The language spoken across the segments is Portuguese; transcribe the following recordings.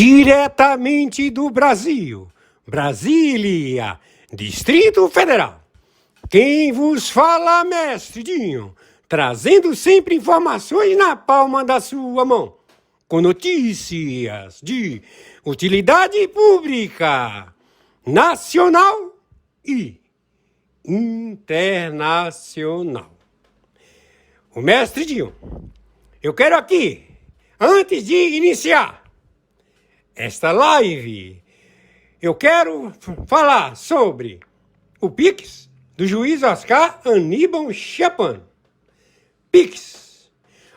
Diretamente do Brasil, Brasília, Distrito Federal. Quem vos fala, mestre Dinho, trazendo sempre informações na palma da sua mão, com notícias de utilidade pública, nacional e internacional. O mestre Dinho, eu quero aqui, antes de iniciar esta live, eu quero falar sobre o Pix do juiz Oscar Aníbal Chapan. Pix,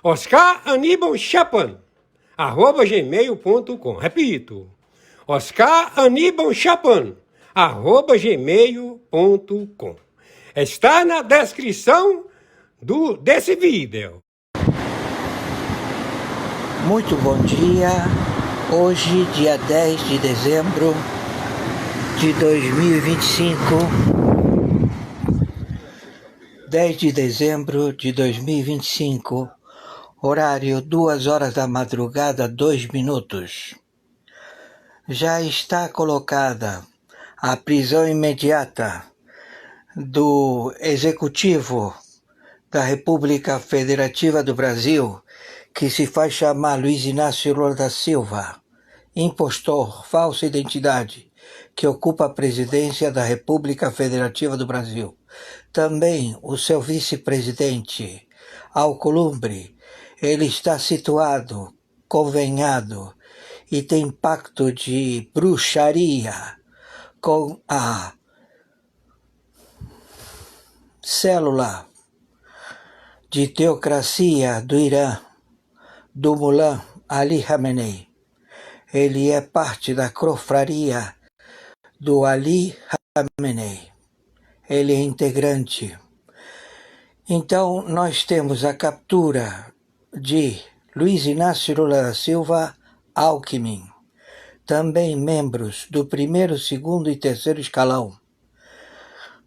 Oscar Aníbal Chapan, @gmail.com. Repito, Oscar Aníbal Chapan, @gmail.com. Está na descrição desse vídeo. Muito bom dia. Hoje, dia 10 de dezembro de 2025. 10 de dezembro de 2025, horário 2 horas da madrugada, 2 minutos. Já está colocada a prisão imediata do Executivo da República Federativa do Brasil, que se faz chamar Luiz Inácio Lula da Silva, impostor, falsa identidade, que ocupa a presidência da República Federativa do Brasil. Também o seu vice-presidente, Alcolumbre, ele está situado, convenhado, e tem pacto de bruxaria com a célula de teocracia do Irã, do Mullah Ali Khamenei. Ele é parte da cofraria do Ali Khamenei. Ele é integrante. Então, nós temos a captura de Luiz Inácio Lula da Silva Alckmin, também membros do primeiro, segundo e terceiro escalão,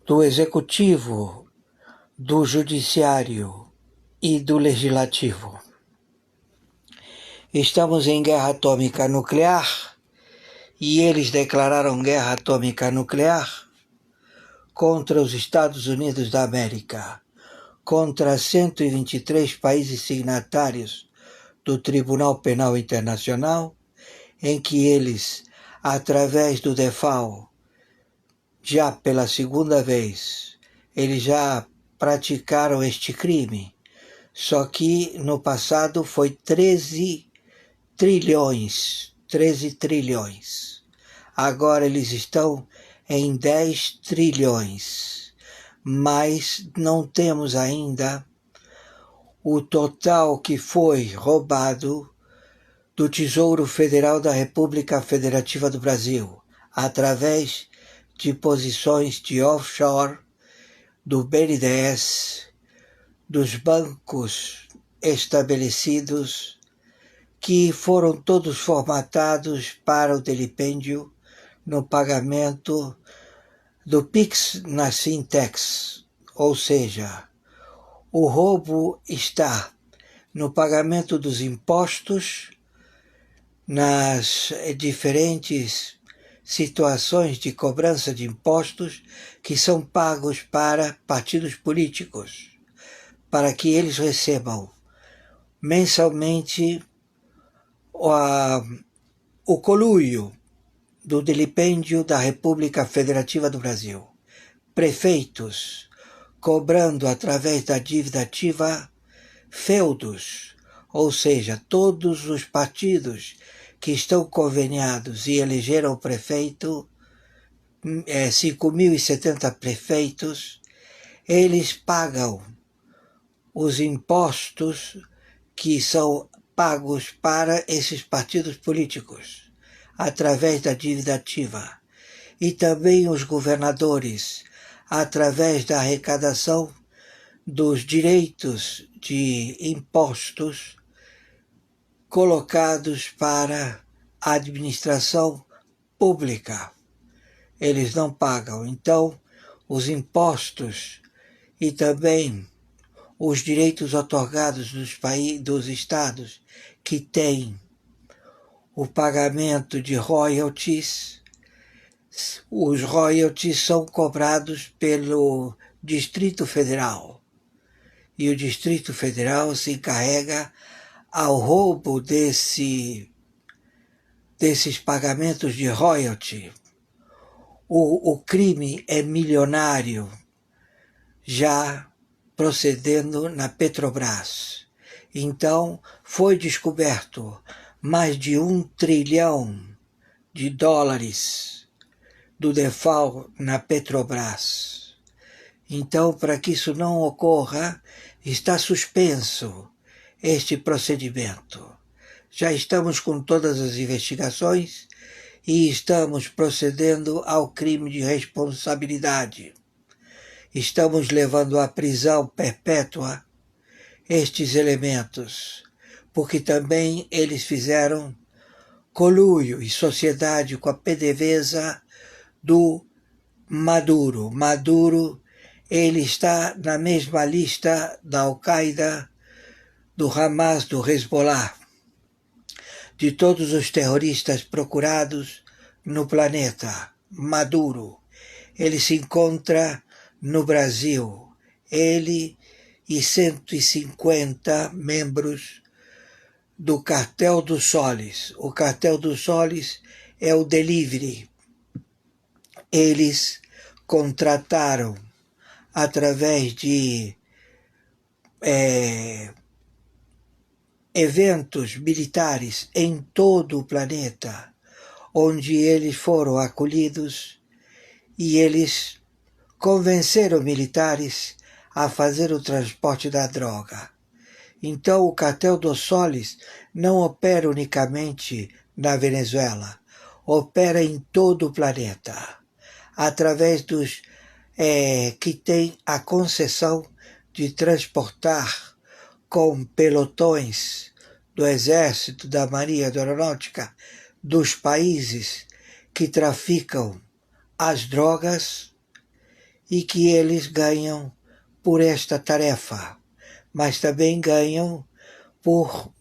do Executivo, do Judiciário e do Legislativo. Estamos em guerra atômica nuclear e eles declararam guerra atômica nuclear contra os Estados Unidos da América, contra 123 países signatários do Tribunal Penal Internacional, em que eles, através do DEFAL, já pela segunda vez, eles já praticaram este crime, só que no passado foi 13 trilhões. Agora eles estão em 10 trilhões, mas não temos ainda o total que foi roubado do Tesouro Federal da República Federativa do Brasil, através de posições de offshore, do BNDES, dos bancos estabelecidos, que foram todos formatados para o delipêndio no pagamento do Pix nas fintechs, ou seja, o roubo está no pagamento dos impostos, nas diferentes situações de cobrança de impostos que são pagos para partidos políticos, para que eles recebam mensalmente o conluio do delipêndio da República Federativa do Brasil. Prefeitos cobrando através da dívida ativa feudos, ou seja, todos os partidos que estão conveniados e elegeram o prefeito, 5.070 prefeitos, eles pagam os impostos que são pagos para esses partidos políticos, através da dívida ativa, e também os governadores, através da arrecadação dos direitos de impostos colocados para a administração pública. Eles não pagam. Então, os impostos e também os direitos otorgados dos estados que têm o pagamento de royalties. Os royalties são cobrados pelo Distrito Federal. E o Distrito Federal se encarrega ao roubo desses pagamentos de royalty. O crime é milionário, já procedendo na Petrobras. Então, foi descoberto mais de $1 trilhão do default na Petrobras. Então, para que isso não ocorra, está suspenso este procedimento. Já estamos com todas as investigações e estamos procedendo ao crime de responsabilidade. Estamos levando à prisão perpétua estes elementos, porque também eles fizeram conluio e sociedade com a PDVSA do Maduro. Maduro, ele está na mesma lista da Al-Qaeda, do Hamas, do Hezbollah, de todos os terroristas procurados no planeta. Maduro, ele se encontra no Brasil. Ele e 150 membros do Cartel dos Soles. O Cartel dos Soles é o delivery. Eles contrataram, através de eventos militares em todo o planeta, onde eles foram acolhidos e eles convenceram militares a fazer o transporte da droga. Então o Cartel dos Soles não opera unicamente na Venezuela, opera em todo o planeta, através dos que têm a concessão de transportar com pelotões do Exército, da Marinha, da Aeronáutica, dos países que traficam as drogas e que eles ganham por esta tarefa, mas também ganham por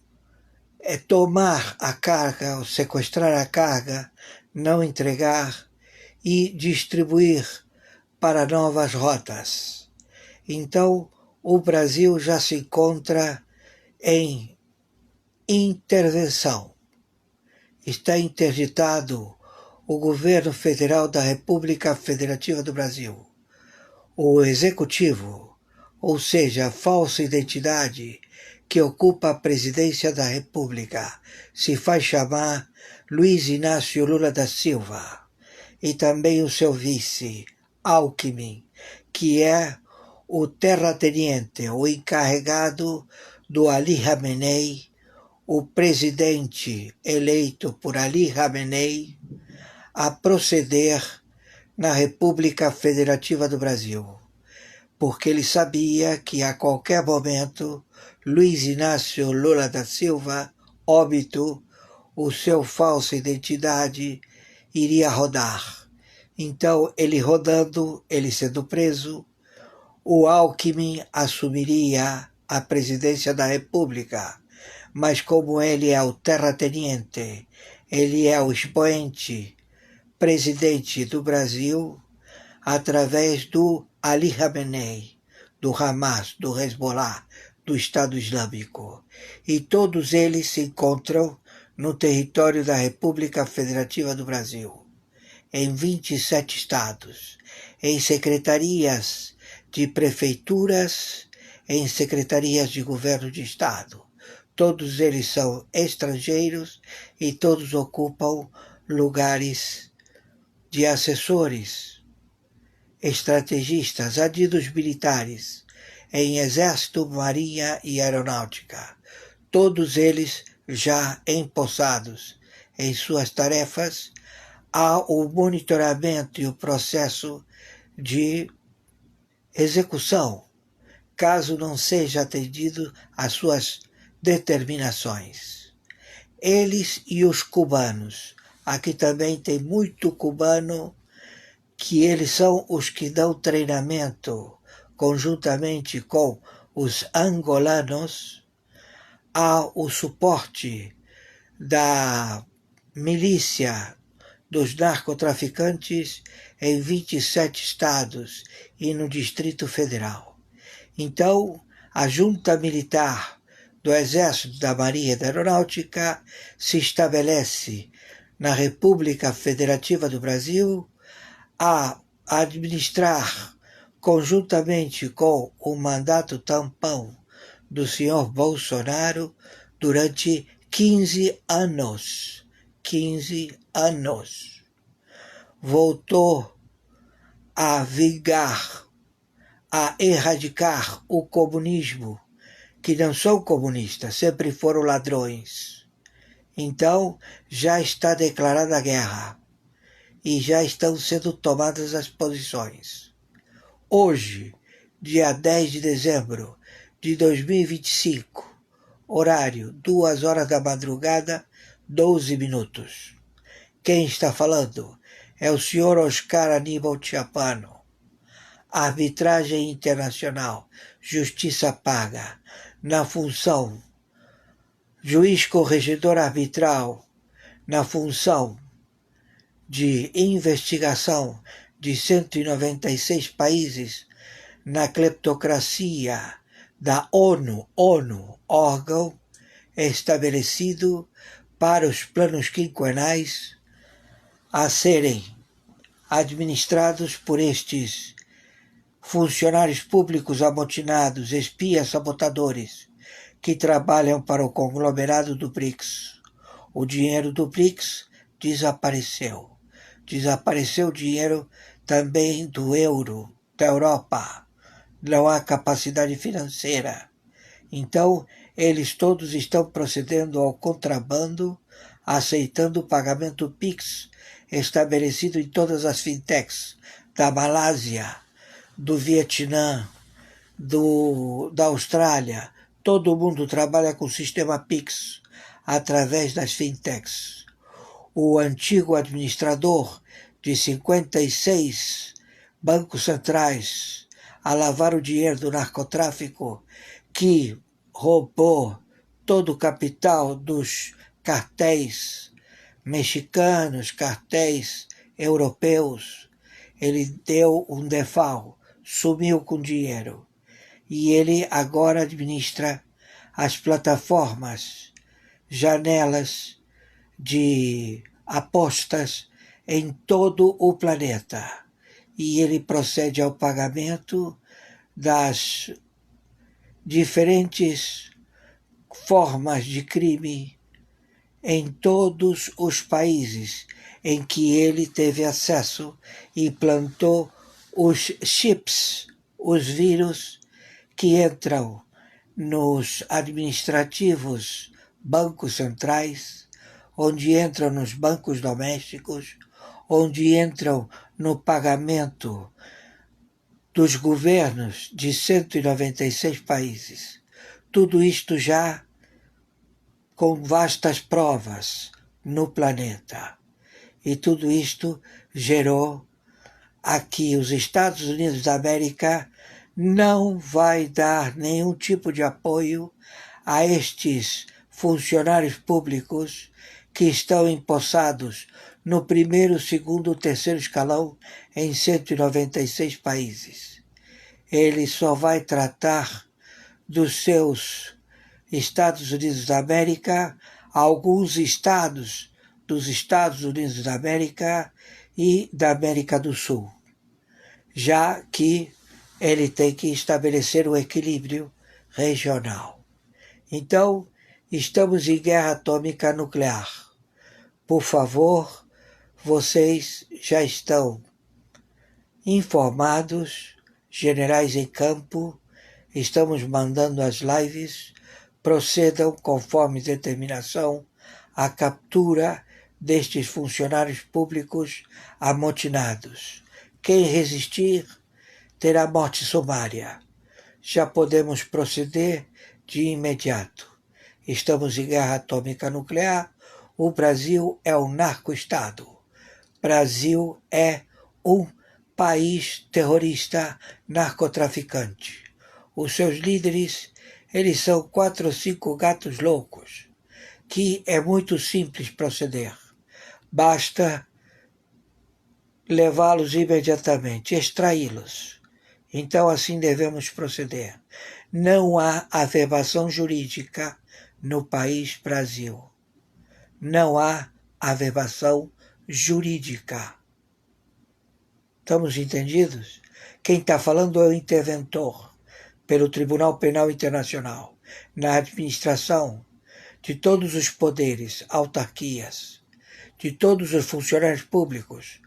tomar a carga, ou sequestrar a carga, não entregar e distribuir para novas rotas. Então, o Brasil já se encontra em intervenção. Está interditado o governo federal da República Federativa do Brasil. O executivo, ou seja, a falsa identidade que ocupa a presidência da República, se faz chamar Luiz Inácio Lula da Silva, e também o seu vice, Alckmin, que é o terrateniente, o encarregado do Ali Khamenei, o presidente eleito por Ali Khamenei, a proceder na República Federativa do Brasil, porque ele sabia que a qualquer momento Luiz Inácio Lula da Silva, óbito, o seu falsa identidade iria rodar. Então, ele rodando, ele sendo preso, o Alckmin assumiria a presidência da República, mas como ele é o terrateniente, ele é o expoente presidente do Brasil, através do Ali Khamenei, do Hamas, do Hezbollah, do Estado Islâmico. E todos eles se encontram no território da República Federativa do Brasil, em 27 estados, em secretarias de prefeituras, em secretarias de governo de estado. Todos eles são estrangeiros e todos ocupam lugares de assessores, estrategistas, adidos militares, em Exército, Marinha e Aeronáutica. Todos eles já empossados em suas tarefas, há o monitoramento e o processo de execução, caso não seja atendido às suas determinações. Eles e os cubanos. Aqui também tem muito cubano, que eles são os que dão treinamento conjuntamente com os angolanos, há o suporte da milícia dos narcotraficantes em 27 estados e no Distrito Federal. Então, a junta militar do Exército, da Marinha e da Aeronáutica se estabelece na República Federativa do Brasil a administrar, conjuntamente com o mandato tampão do senhor Bolsonaro, durante 15 anos. 15 anos. Voltou a vingar, a erradicar o comunismo, que não são comunistas, sempre foram ladrões. Então, já está declarada a guerra e já estão sendo tomadas as posições. Hoje, dia 10 de dezembro de 2025, horário 2 horas da madrugada, 12 minutos. Quem está falando é o senhor Oscar Aníbal Chiappano. Arbitragem internacional, justiça paga, na função juiz corregedor arbitral, na função de investigação de 196 países, na cleptocracia da ONU, órgão estabelecido para os planos quinquenais a serem administrados por estes funcionários públicos amotinados, espias, sabotadores, que trabalham para o conglomerado do BRICS. O dinheiro do BRICS desapareceu. Desapareceu o dinheiro também do euro, da Europa. Não há capacidade financeira. Então, eles todos estão procedendo ao contrabando, aceitando o pagamento PIX estabelecido em todas as fintechs da Malásia, do Vietnã, da Austrália. Todo mundo trabalha com o sistema PIX através das fintechs. O antigo administrador de 56 bancos centrais a lavar o dinheiro do narcotráfico, que roubou todo o capital dos cartéis mexicanos, cartéis europeus, ele deu um default, sumiu com dinheiro. E ele agora administra as plataformas, janelas de apostas em todo o planeta. E ele procede ao pagamento das diferentes formas de crime em todos os países em que ele teve acesso e plantou os chips, os vírus que entram nos administrativos bancos centrais, onde entram nos bancos domésticos, onde entram no pagamento dos governos de 196 países. Tudo isto já com vastas provas no planeta. E tudo isto gerou a que os Estados Unidos da América não vai dar nenhum tipo de apoio a estes funcionários públicos que estão empossados no primeiro, segundo, terceiro escalão em 196 países. Ele só vai tratar dos seus Estados Unidos da América, alguns estados dos Estados Unidos da América e da América do Sul, já que ele tem que estabelecer um equilíbrio regional. Então, estamos em guerra atômica nuclear. Por favor, vocês já estão informados, generais em campo, estamos mandando as lives, procedam conforme determinação à captura destes funcionários públicos amotinados. Quem resistir terá morte sumária. Já podemos proceder de imediato. Estamos em guerra atômica nuclear. O Brasil é um narco-estado. Brasil é um país terrorista narcotraficante. Os seus líderes, eles são 4 ou 5 gatos loucos, que é muito simples proceder. basta levá-los imediatamente, extraí-los. Então assim devemos proceder. Não há averbação jurídica no país Brasil. Não há averbação jurídica. Estamos entendidos? Quem está falando é o interventor pelo Tribunal Penal Internacional, na administração de todos os poderes, autarquias, de todos os funcionários públicos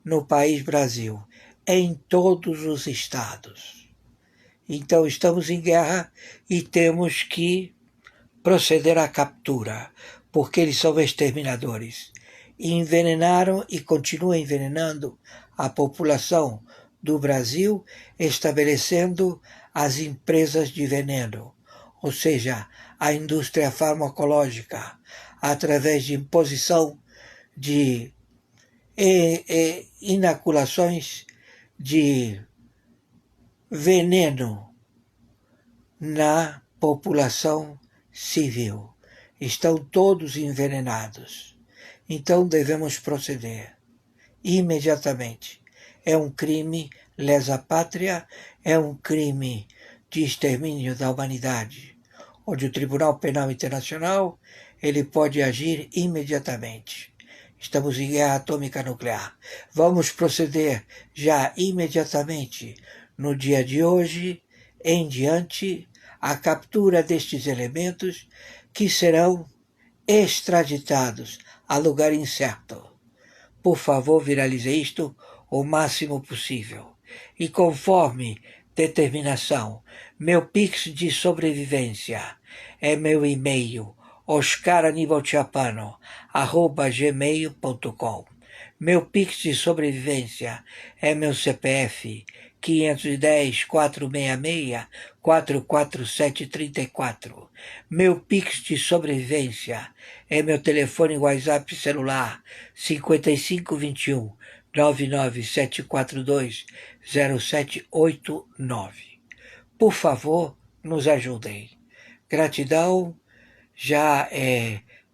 no país Brasil, em todos os estados. Então estamos em guerra e temos que proceder à captura, porque eles são exterminadores. Envenenaram e continuam envenenando a população do Brasil, estabelecendo as empresas de veneno, ou seja, a indústria farmacológica, através de imposição de inoculações de veneno na população civil. Estão todos envenenados. Então devemos proceder imediatamente. É um crime lesa pátria, é um crime de extermínio da humanidade, onde o Tribunal Penal Internacional ele pode agir imediatamente. Estamos em guerra atômica nuclear. Vamos proceder já imediatamente, no dia de hoje em diante, à captura destes elementos que serão extraditados a lugar incerto. Por favor, viralize isto o máximo possível. E conforme determinação, meu Pix de sobrevivência é meu e-mail oscaranibalchapano@gmail.com. Meu Pix de sobrevivência é meu CPF 510-466-44734. Meu Pix de sobrevivência é meu telefone WhatsApp celular 5521 997420789. Por favor, nos ajudem. Gratidão. Já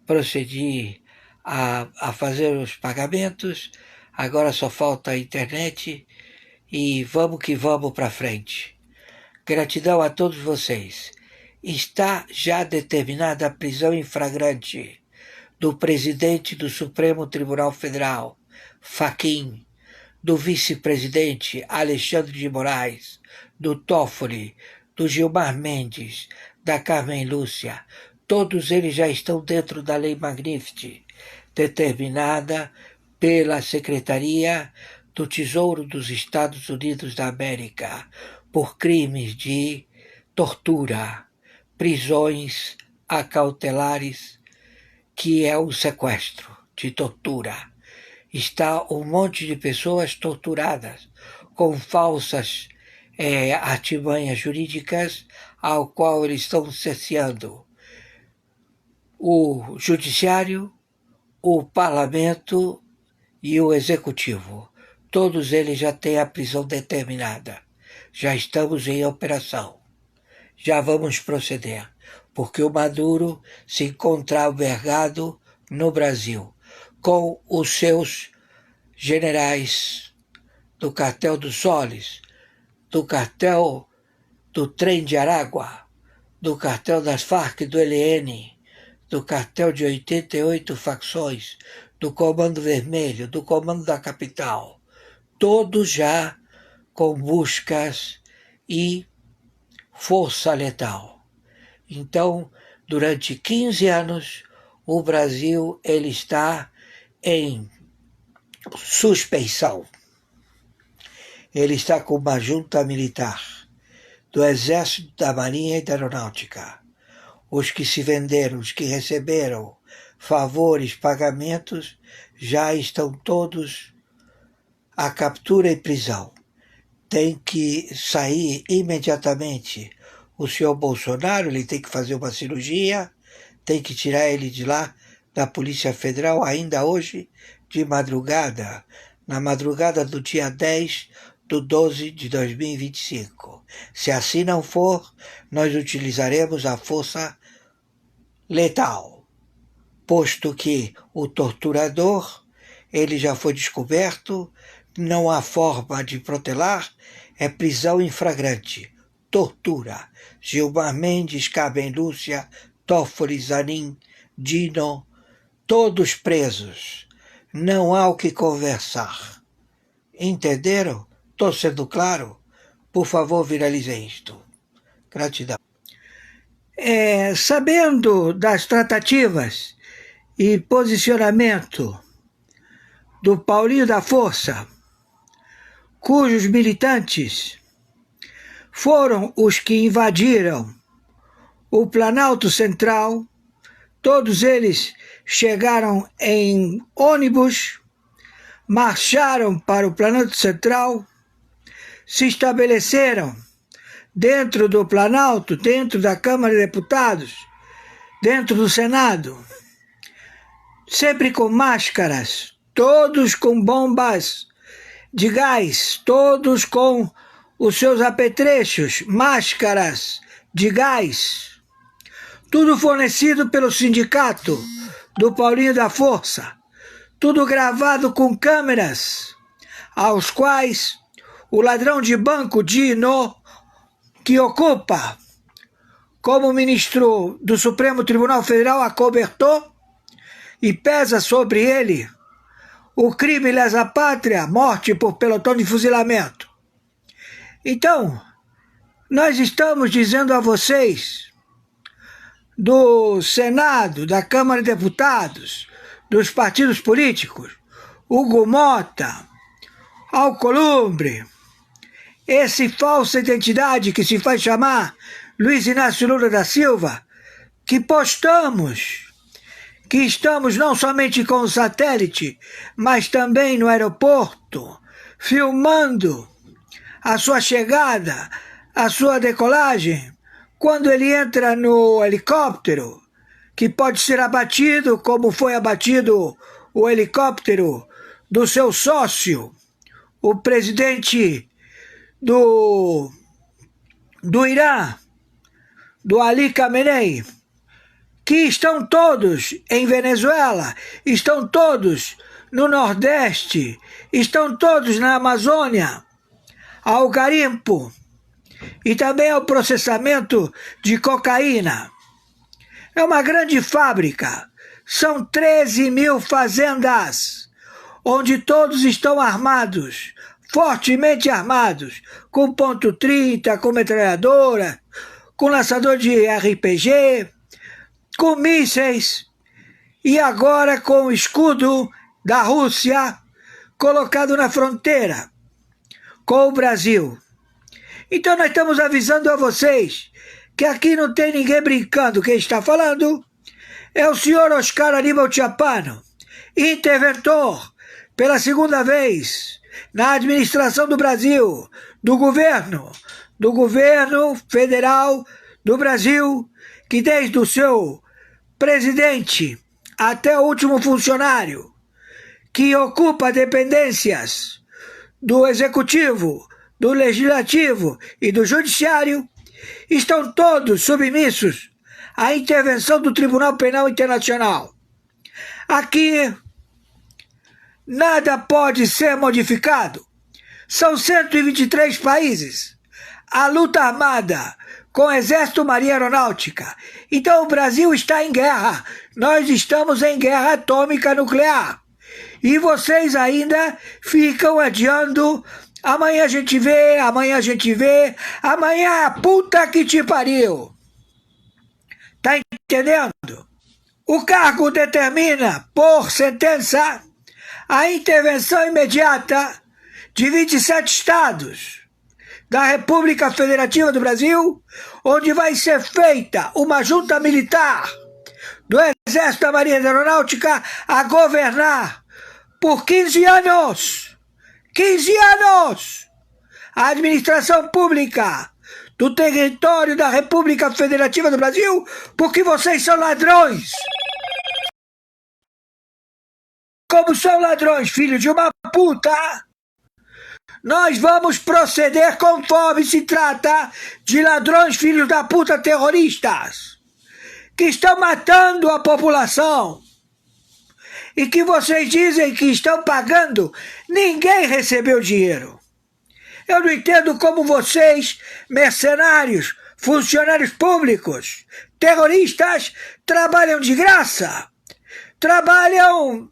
procedi a fazer os pagamentos, agora só falta a internet e vamos que vamos para frente. Gratidão a todos vocês. Está já determinada a prisão em flagrante do presidente do Supremo Tribunal Federal, Fachin, do vice-presidente Alexandre de Moraes, do Toffoli, do Gilmar Mendes, da Carmen Lúcia. Todos eles já estão dentro da Lei Magnificat, determinada pela Secretaria do Tesouro dos Estados Unidos da América, por crimes de tortura, prisões acautelares, que é o sequestro de tortura. Está um monte de pessoas torturadas com falsas artimanhas jurídicas, ao qual eles estão cerceando o judiciário, o parlamento e o executivo. Todos eles já têm a prisão determinada. Já estamos em operação. Já vamos proceder, porque o Maduro se encontra albergado no Brasil, com os seus generais do Cartel dos Soles, do Cartel do Trem de Aragua, do Cartel das Farc do ELN, do Cartel de 88 facções, do Comando Vermelho, do Comando da Capital, todos já com buscas e força letal. Então, durante 15 anos, o Brasil ele está em suspeição. Ele está com uma junta militar do Exército, da Marinha e da Aeronáutica. Os que se venderam, os que receberam favores, pagamentos, já estão todos à captura e prisão. Tem que sair imediatamente o senhor Bolsonaro, ele tem que fazer uma cirurgia, tem que tirar ele de lá, da Polícia Federal, ainda hoje, de madrugada, na madrugada do dia 10/12/2025. Se assim não for, nós utilizaremos a força letal, posto que o torturador Ele já foi descoberto, não há forma de protelar, é prisão em flagrante, tortura. Gilmar Mendes, Carmen Lúcia, Toffoli, Zanin, Dino, todos presos. Não há o que conversar. Entenderam? Estou sendo claro? Por favor, viralizem isto. Gratidão. Sabendo das tratativas e posicionamento do Paulinho da Força, cujos militantes foram os que invadiram o Planalto Central, todos eles chegaram em ônibus, marcharam para o Planalto Central, se estabeleceram dentro do Planalto, dentro da Câmara de Deputados, dentro do Senado, sempre com máscaras, todos com bombas de gás, todos com os seus apetrechos, máscaras de gás, tudo fornecido pelo sindicato do Paulinho da Força, tudo gravado com câmeras, aos quais o ladrão de banco Dino, que ocupa como ministro do Supremo Tribunal Federal, acobertou e pesa sobre ele o crime lesa pátria, morte por pelotão de fuzilamento. Então, nós estamos dizendo a vocês, do Senado, da Câmara de Deputados, dos partidos políticos, Hugo Mota, Alcolumbre, esse falsa identidade que se faz chamar Luiz Inácio Lula da Silva, que postamos que estamos não somente com o satélite, mas também no aeroporto, filmando a sua chegada, a sua decolagem, quando ele entra no helicóptero, que pode ser abatido, como foi abatido o helicóptero do seu sócio, o presidente do Irã, do Ali Khamenei, que estão todos em Venezuela, estão todos no Nordeste, estão todos na Amazônia, ao garimpo e também ao processamento de cocaína. É uma grande fábrica, são 13 mil fazendas, onde todos estão armados, fortemente armados, com ponto .30, com metralhadora, com lançador de RPG, com mísseis e agora com o escudo da Rússia colocado na fronteira com o Brasil. Então nós estamos avisando a vocês que aqui não tem ninguém brincando. Quem está falando é o senhor Oscar Aníbal Chapano, interventor pela segunda vez na administração do Brasil, do governo federal do Brasil, que desde o seu presidente até o último funcionário que ocupa dependências do executivo, do legislativo e do judiciário, estão todos submissos à intervenção do Tribunal Penal Internacional. Aqui nada pode ser modificado. São 123 países. A luta armada com Exército, Marinha Aeronáutica. Então o Brasil está em guerra. Nós estamos em guerra atômica nuclear. E vocês ainda ficam adiando. Amanhã a gente vê, amanhã a gente vê. Amanhã é a puta que te pariu. Tá entendendo? O cargo determina, por sentença, a intervenção imediata de 27 estados da República Federativa do Brasil, onde vai ser feita uma junta militar do Exército da Marinha Aeronáutica a governar por 15 anos. 15 anos! A administração pública do território da República Federativa do Brasil, porque vocês são ladrões. Como são ladrões, filho de uma puta, nós vamos proceder conforme se trata de ladrões, filhos da puta, terroristas, que estão matando a população. e que vocês dizem que estão pagando, ninguém recebeu dinheiro. Eu não entendo como vocês, mercenários, funcionários públicos, terroristas, trabalham de graça. Trabalham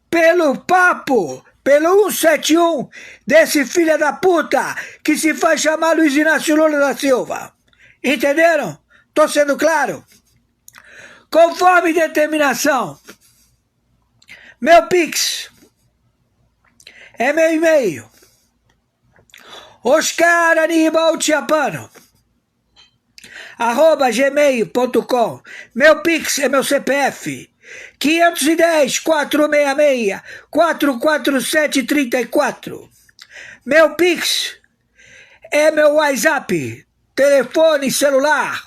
pelo papo, pelo 171 desse filho da puta que se faz chamar Luiz Inácio Lula da Silva. Entenderam? Tô sendo claro? Conforme determinação, meu Pix é meu e-mail, Oscar Aníbal Chiappano, @gmail.com. Meu Pix é meu CPF, 510-466-44734. Meu Pix é meu WhatsApp, telefone celular,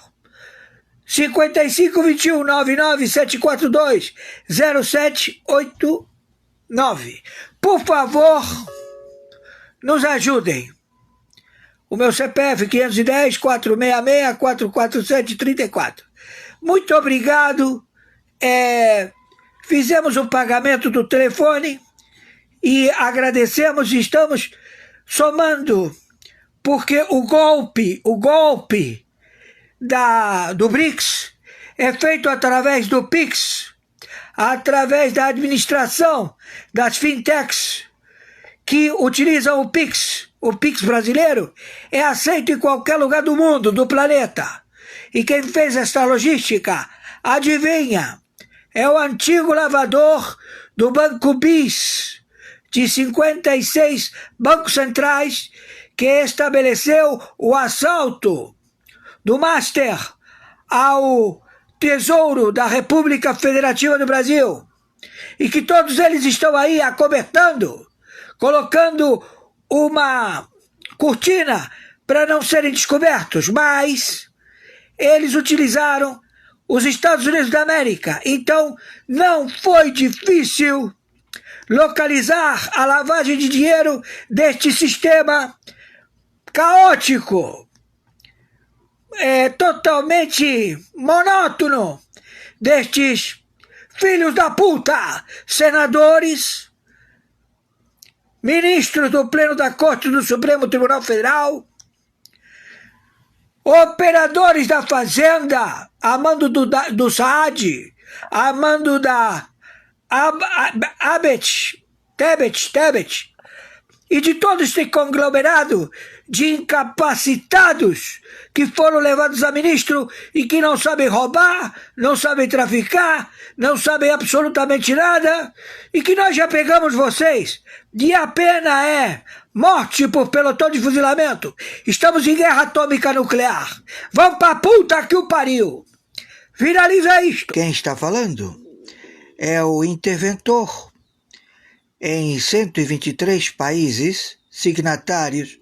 5521-99742-0789. Por favor, nos ajudem. O meu CPF 510-466-44734. Muito obrigado. Fizemos o pagamento do telefone e agradecemos e estamos somando, porque o golpe do BRICS é feito através do Pix, através da administração das fintechs que utilizam o Pix. O Pix brasileiro é aceito em qualquer lugar do mundo, do planeta. E quem fez esta logística, adivinha? É o antigo lavador do Banco BIS, de 56 bancos centrais, que estabeleceu o assalto do Master ao Tesouro da República Federativa do Brasil. E que todos eles estão aí acobertando, colocando uma cortina para não serem descobertos, mas eles utilizaram os Estados Unidos da América. Então não foi difícil localizar a lavagem de dinheiro deste sistema caótico, totalmente monótono, destes filhos da puta, senadores, ministros do Pleno da Corte do Supremo Tribunal Federal, operadores da Fazenda, a mando do Saad, a mando da Tebet, e de todo este conglomerado de incapacitados que foram levados a ministro e que não sabem roubar, não sabem traficar, não sabem absolutamente nada, e que nós já pegamos vocês, e a pena é morte por pelotão de fuzilamento. Estamos em guerra atômica nuclear. Vamos pra puta que o pariu. Finaliza isto. Quem está falando é o interventor em 123 países signatários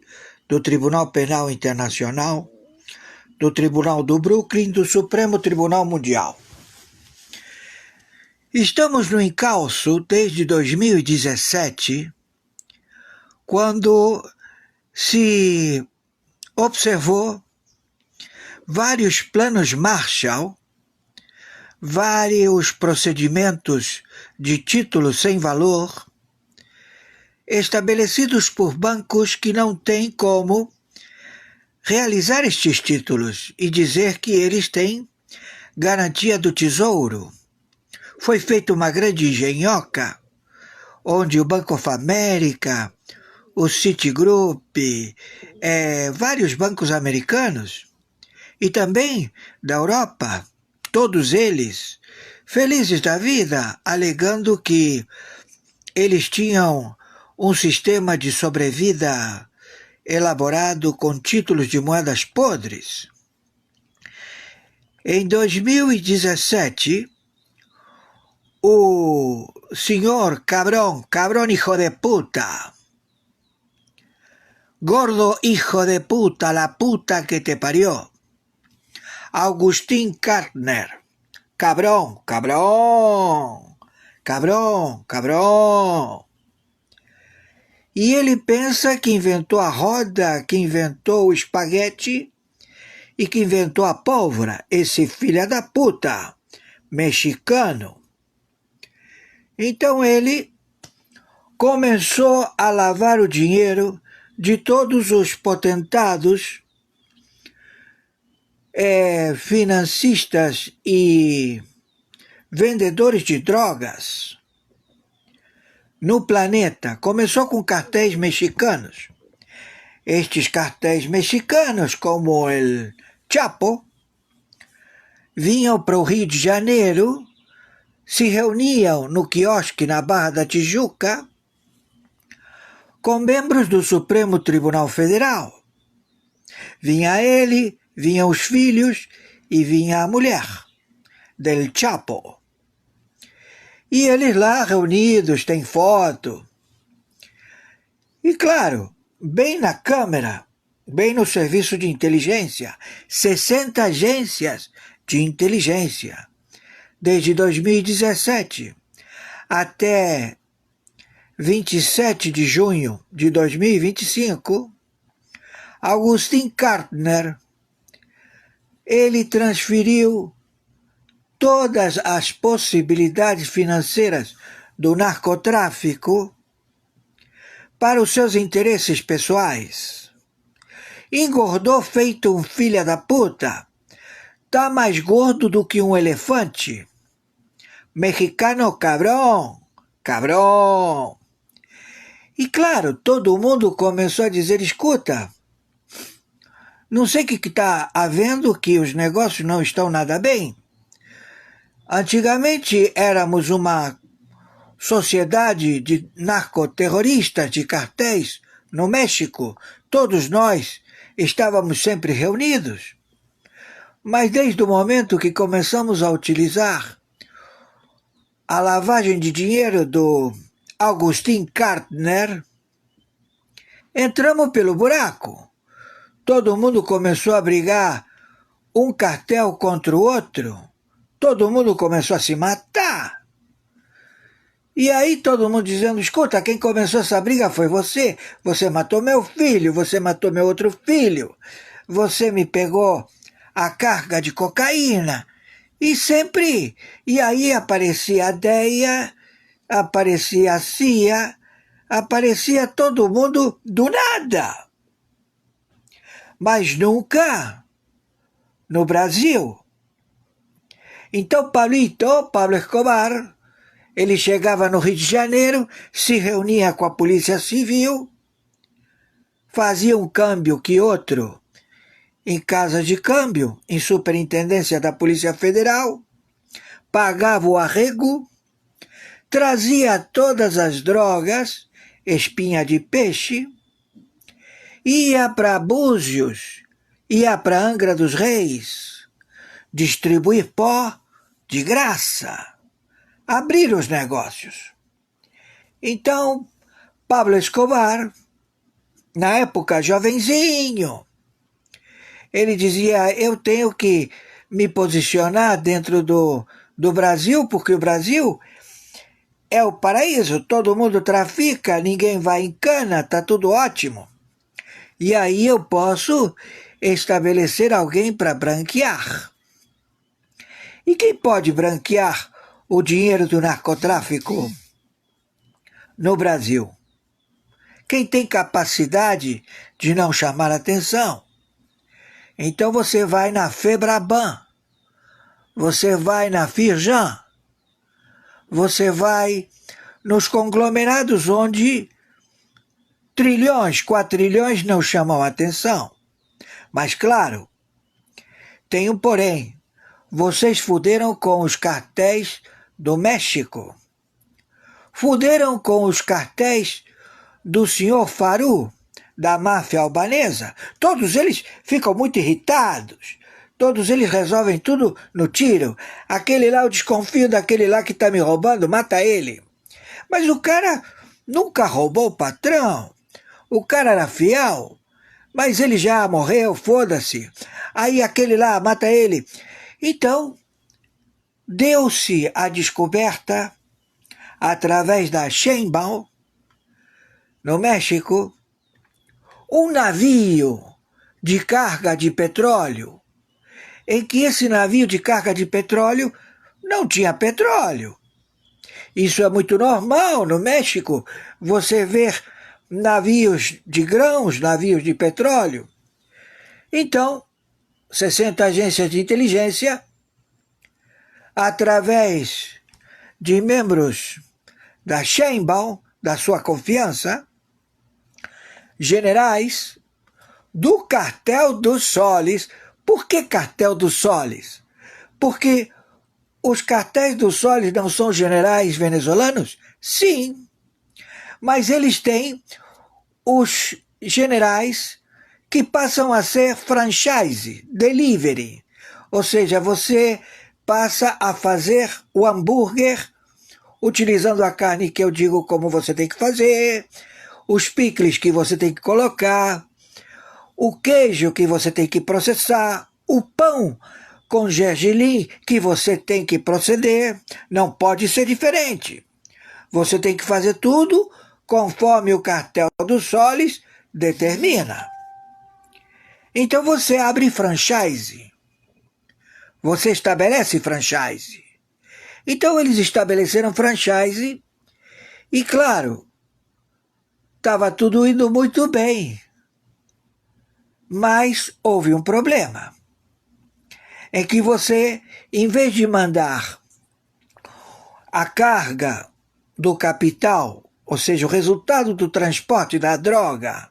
do Tribunal Penal Internacional, do Tribunal do Brooklyn, do Supremo Tribunal Mundial. Estamos no encalço desde 2017, quando se observou vários planos Marshall, vários procedimentos de título sem valor, estabelecidos por bancos que não têm como realizar estes títulos e dizer que eles têm garantia do tesouro. Foi feita uma grande engenhoca, onde o Bank of America, o Citigroup, vários bancos americanos e também da Europa, todos eles felizes da vida, alegando que eles tinham um sistema de sobrevida elaborado com títulos de moedas podres. Em 2017, o senhor cabrón hijo de puta, gordo hijo de puta, la puta que te parió, Agustín Carstens, cabrón, e ele pensa que inventou a roda, que inventou o espaguete e que inventou a pólvora, esse filho da puta mexicano. Então ele começou a lavar o dinheiro de todos os potentados, financistas e vendedores de drogas no planeta. Começou com cartéis mexicanos. Estes cartéis mexicanos, como o Chapo, vinham para o Rio de Janeiro, se reuniam no quiosque na Barra da Tijuca com membros do Supremo Tribunal Federal. Vinha ele, vinham os filhos e vinha a mulher del Chapo. E eles lá reunidos, tem foto. E claro, bem na câmera, bem no serviço de inteligência, 60 agências de inteligência, desde 2017 até 27 de junho de 2025, Agustín Carstner, ele transferiu todas as possibilidades financeiras do narcotráfico para os seus interesses pessoais. Engordou feito um filho da puta. Tá mais gordo do que um elefante. Mexicano cabrão, cabrão. E claro, todo mundo começou a dizer, escuta, não sei o que está havendo, que os negócios não estão nada bem. Antigamente éramos uma sociedade de narcoterroristas, de cartéis no México. Todos nós estávamos sempre reunidos. Mas desde o momento que começamos a utilizar a lavagem de dinheiro do Agustín Carstner, entramos pelo buraco. Todo mundo começou a brigar, um cartel contra o outro. Todo mundo começou a se matar. E aí todo mundo dizendo, escuta, quem começou essa briga foi você. Você matou meu filho, você matou meu outro filho. Você me pegou a carga de cocaína. E sempre. E aí aparecia a DEA, aparecia a CIA, aparecia todo mundo do nada. Mas nunca no Brasil. Então Pablo Escobar, ele chegava no Rio de Janeiro, se reunia com a Polícia Civil, fazia um câmbio que outro em casa de câmbio, em superintendência da Polícia Federal, pagava o arrego, trazia todas as drogas, espinha de peixe, ia para Búzios, ia para Angra dos Reis, distribuir pó de graça, abrir os negócios. Então, Pablo Escobar, na época jovenzinho, ele dizia, eu tenho que me posicionar dentro do Brasil, porque o Brasil é o paraíso, todo mundo trafica, ninguém vai em cana, está tudo ótimo. E aí eu posso estabelecer alguém para branquear. E quem pode branquear o dinheiro do narcotráfico no Brasil? Quem tem capacidade de não chamar atenção? Então você vai na Febraban, você vai na Firjan, você vai nos conglomerados onde trilhões, quatrilhões não chamam atenção. Mas claro, tem um porém. Vocês fuderam com os cartéis do México. Fuderam com os cartéis do senhor Faru, da máfia albanesa. Todos eles ficam muito irritados. Todos eles resolvem tudo no tiro. Aquele lá, eu desconfio daquele lá que está me roubando, mata ele. Mas o cara nunca roubou o patrão. O cara era fiel. Mas ele já morreu, foda-se. Aí aquele lá, mata ele. Então, deu-se a descoberta, através da Sheinbaum, no México, um navio de carga de petróleo, em que esse navio de carga de petróleo não tinha petróleo. Isso é muito normal no México, você ver navios de grãos, navios de petróleo. Então, 60 agências de inteligência, através de membros da Sheinbaum, da sua confiança, generais do Cartel dos Soles. Por que Cartel dos Soles? Porque os cartéis dos soles não são generais venezuelanos? Sim, mas eles têm os generais que passam a ser franchise, delivery. Ou seja, você passa a fazer o hambúrguer utilizando a carne que eu digo como você tem que fazer, os picles que você tem que colocar, o queijo que você tem que processar, o pão com gergelim que você tem que proceder, não pode ser diferente. Você tem que fazer tudo conforme o cartel dos soles determina. Então você abre franchise. Você estabelece franchise. Então eles estabeleceram franchise e, claro, estava tudo indo muito bem. Mas houve um problema. É que você, em vez de mandar a carga do capital, ou seja, o resultado do transporte da droga,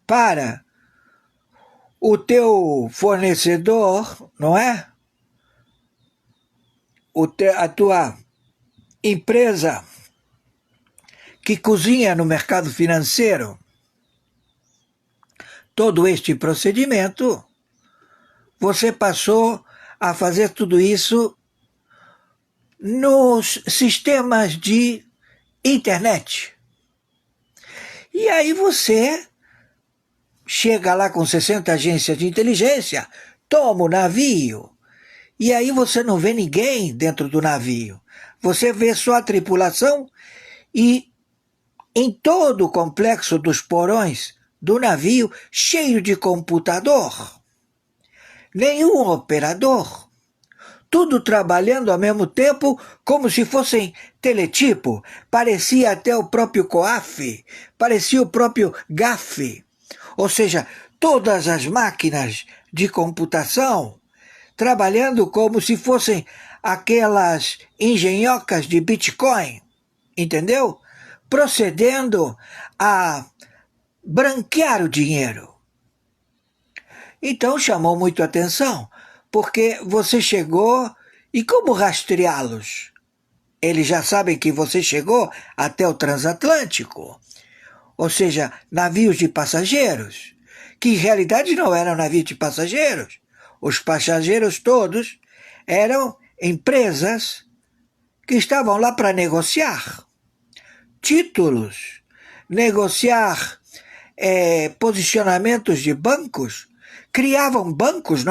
para o teu fornecedor, não é? A tua empresa que cozinha no mercado financeiro, todo este procedimento, você passou a fazer tudo isso nos sistemas de internet. E aí você chega lá com 60 agências de inteligência, toma o navio, e aí você não vê ninguém dentro do navio. Você vê só a tripulação e em todo o complexo dos porões do navio, cheio de computador. Nenhum operador, tudo trabalhando ao mesmo tempo como se fossem teletipo, parecia até o próprio COAF, parecia o próprio GAF, ou seja, todas as máquinas de computação trabalhando como se fossem aquelas engenhocas de Bitcoin, entendeu? Procedendo a branquear o dinheiro. Então chamou muito a atenção, porque você chegou e como rastreá-los? Eles já sabem que você chegou até o transatlântico, ou seja, navios de passageiros, que em realidade não eram navios de passageiros. Os passageiros todos eram empresas que estavam lá para negociar títulos, negociar posicionamentos de bancos, criavam bancos,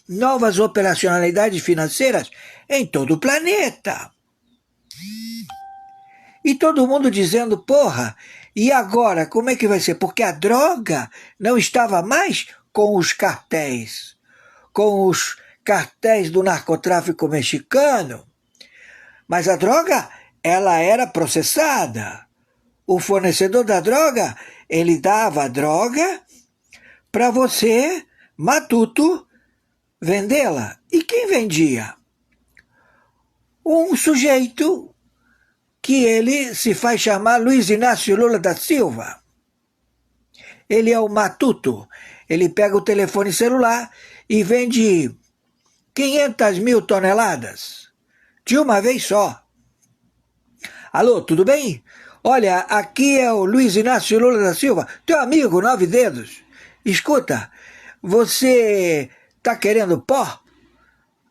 novas operacionalidades financeiras em todo o planeta. E todo mundo dizendo, porra, e agora como é que vai ser? Porque a droga não estava mais com os cartéis do narcotráfico mexicano, mas a droga, ela era processada. O fornecedor da droga, ele dava a droga para você, matuto, vendê-la. E quem vendia? Um sujeito que ele se faz chamar Luiz Inácio Lula da Silva. Ele é o matuto. Ele pega o telefone celular e vende 500 mil toneladas de uma vez só. Alô, tudo bem? Olha, aqui é o Luiz Inácio Lula da Silva, teu amigo, 9 dedos. Escuta, você tá querendo pó?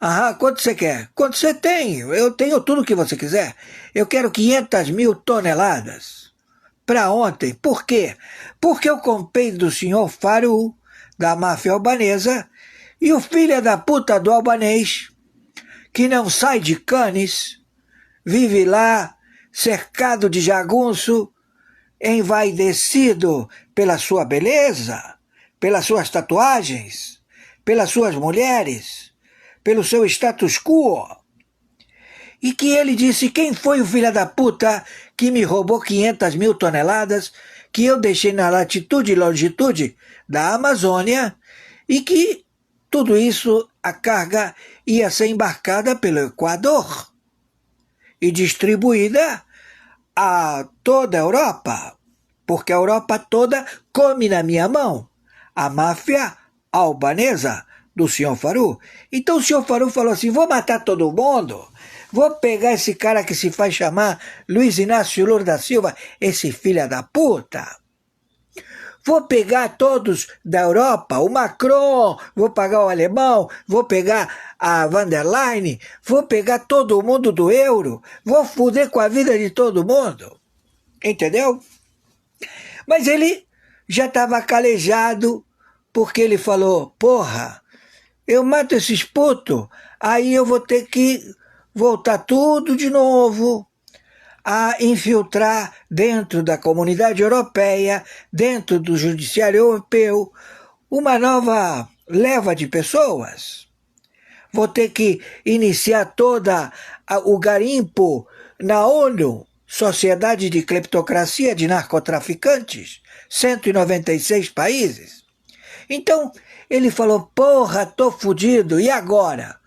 Aham, quanto você quer? Quanto você tem? Eu tenho tudo que você quiser. Eu quero 500 mil toneladas. Para ontem. Por quê? Porque eu comprei do senhor Faru, da máfia albanesa, e o filho da puta do albanês, que não sai de Cannes, vive lá, cercado de jagunço, envaidecido pela sua beleza, pelas suas tatuagens, pelas suas mulheres, pelo seu status quo. e que ele disse quem foi o filho da puta que me roubou 500 mil toneladas que eu deixei na latitude e longitude da Amazônia e que tudo isso, a carga ia ser embarcada pelo Equador e distribuída a toda a Europa, porque a Europa toda come na minha mão, a máfia albanesa do senhor Faru. Então o senhor Faru falou assim, vou matar todo mundo, vou pegar esse cara que se faz chamar Luiz Inácio Lula da Silva, esse filho da puta. Vou pegar todos da Europa, o Macron, vou pegar o alemão, vou pegar a van der Leyen, vou pegar todo mundo do euro, vou foder com a vida de todo mundo. Entendeu? Mas ele já estava calejado, porque ele falou, porra, eu mato esses putos, aí eu vou ter que voltar tudo de novo a infiltrar dentro da comunidade europeia, dentro do judiciário europeu, uma nova leva de pessoas. Vou ter que iniciar toda o garimpo na ONU, Sociedade de Cleptocracia de Narcotraficantes, 196 países. Então, ele falou, porra, tô fudido, e agora?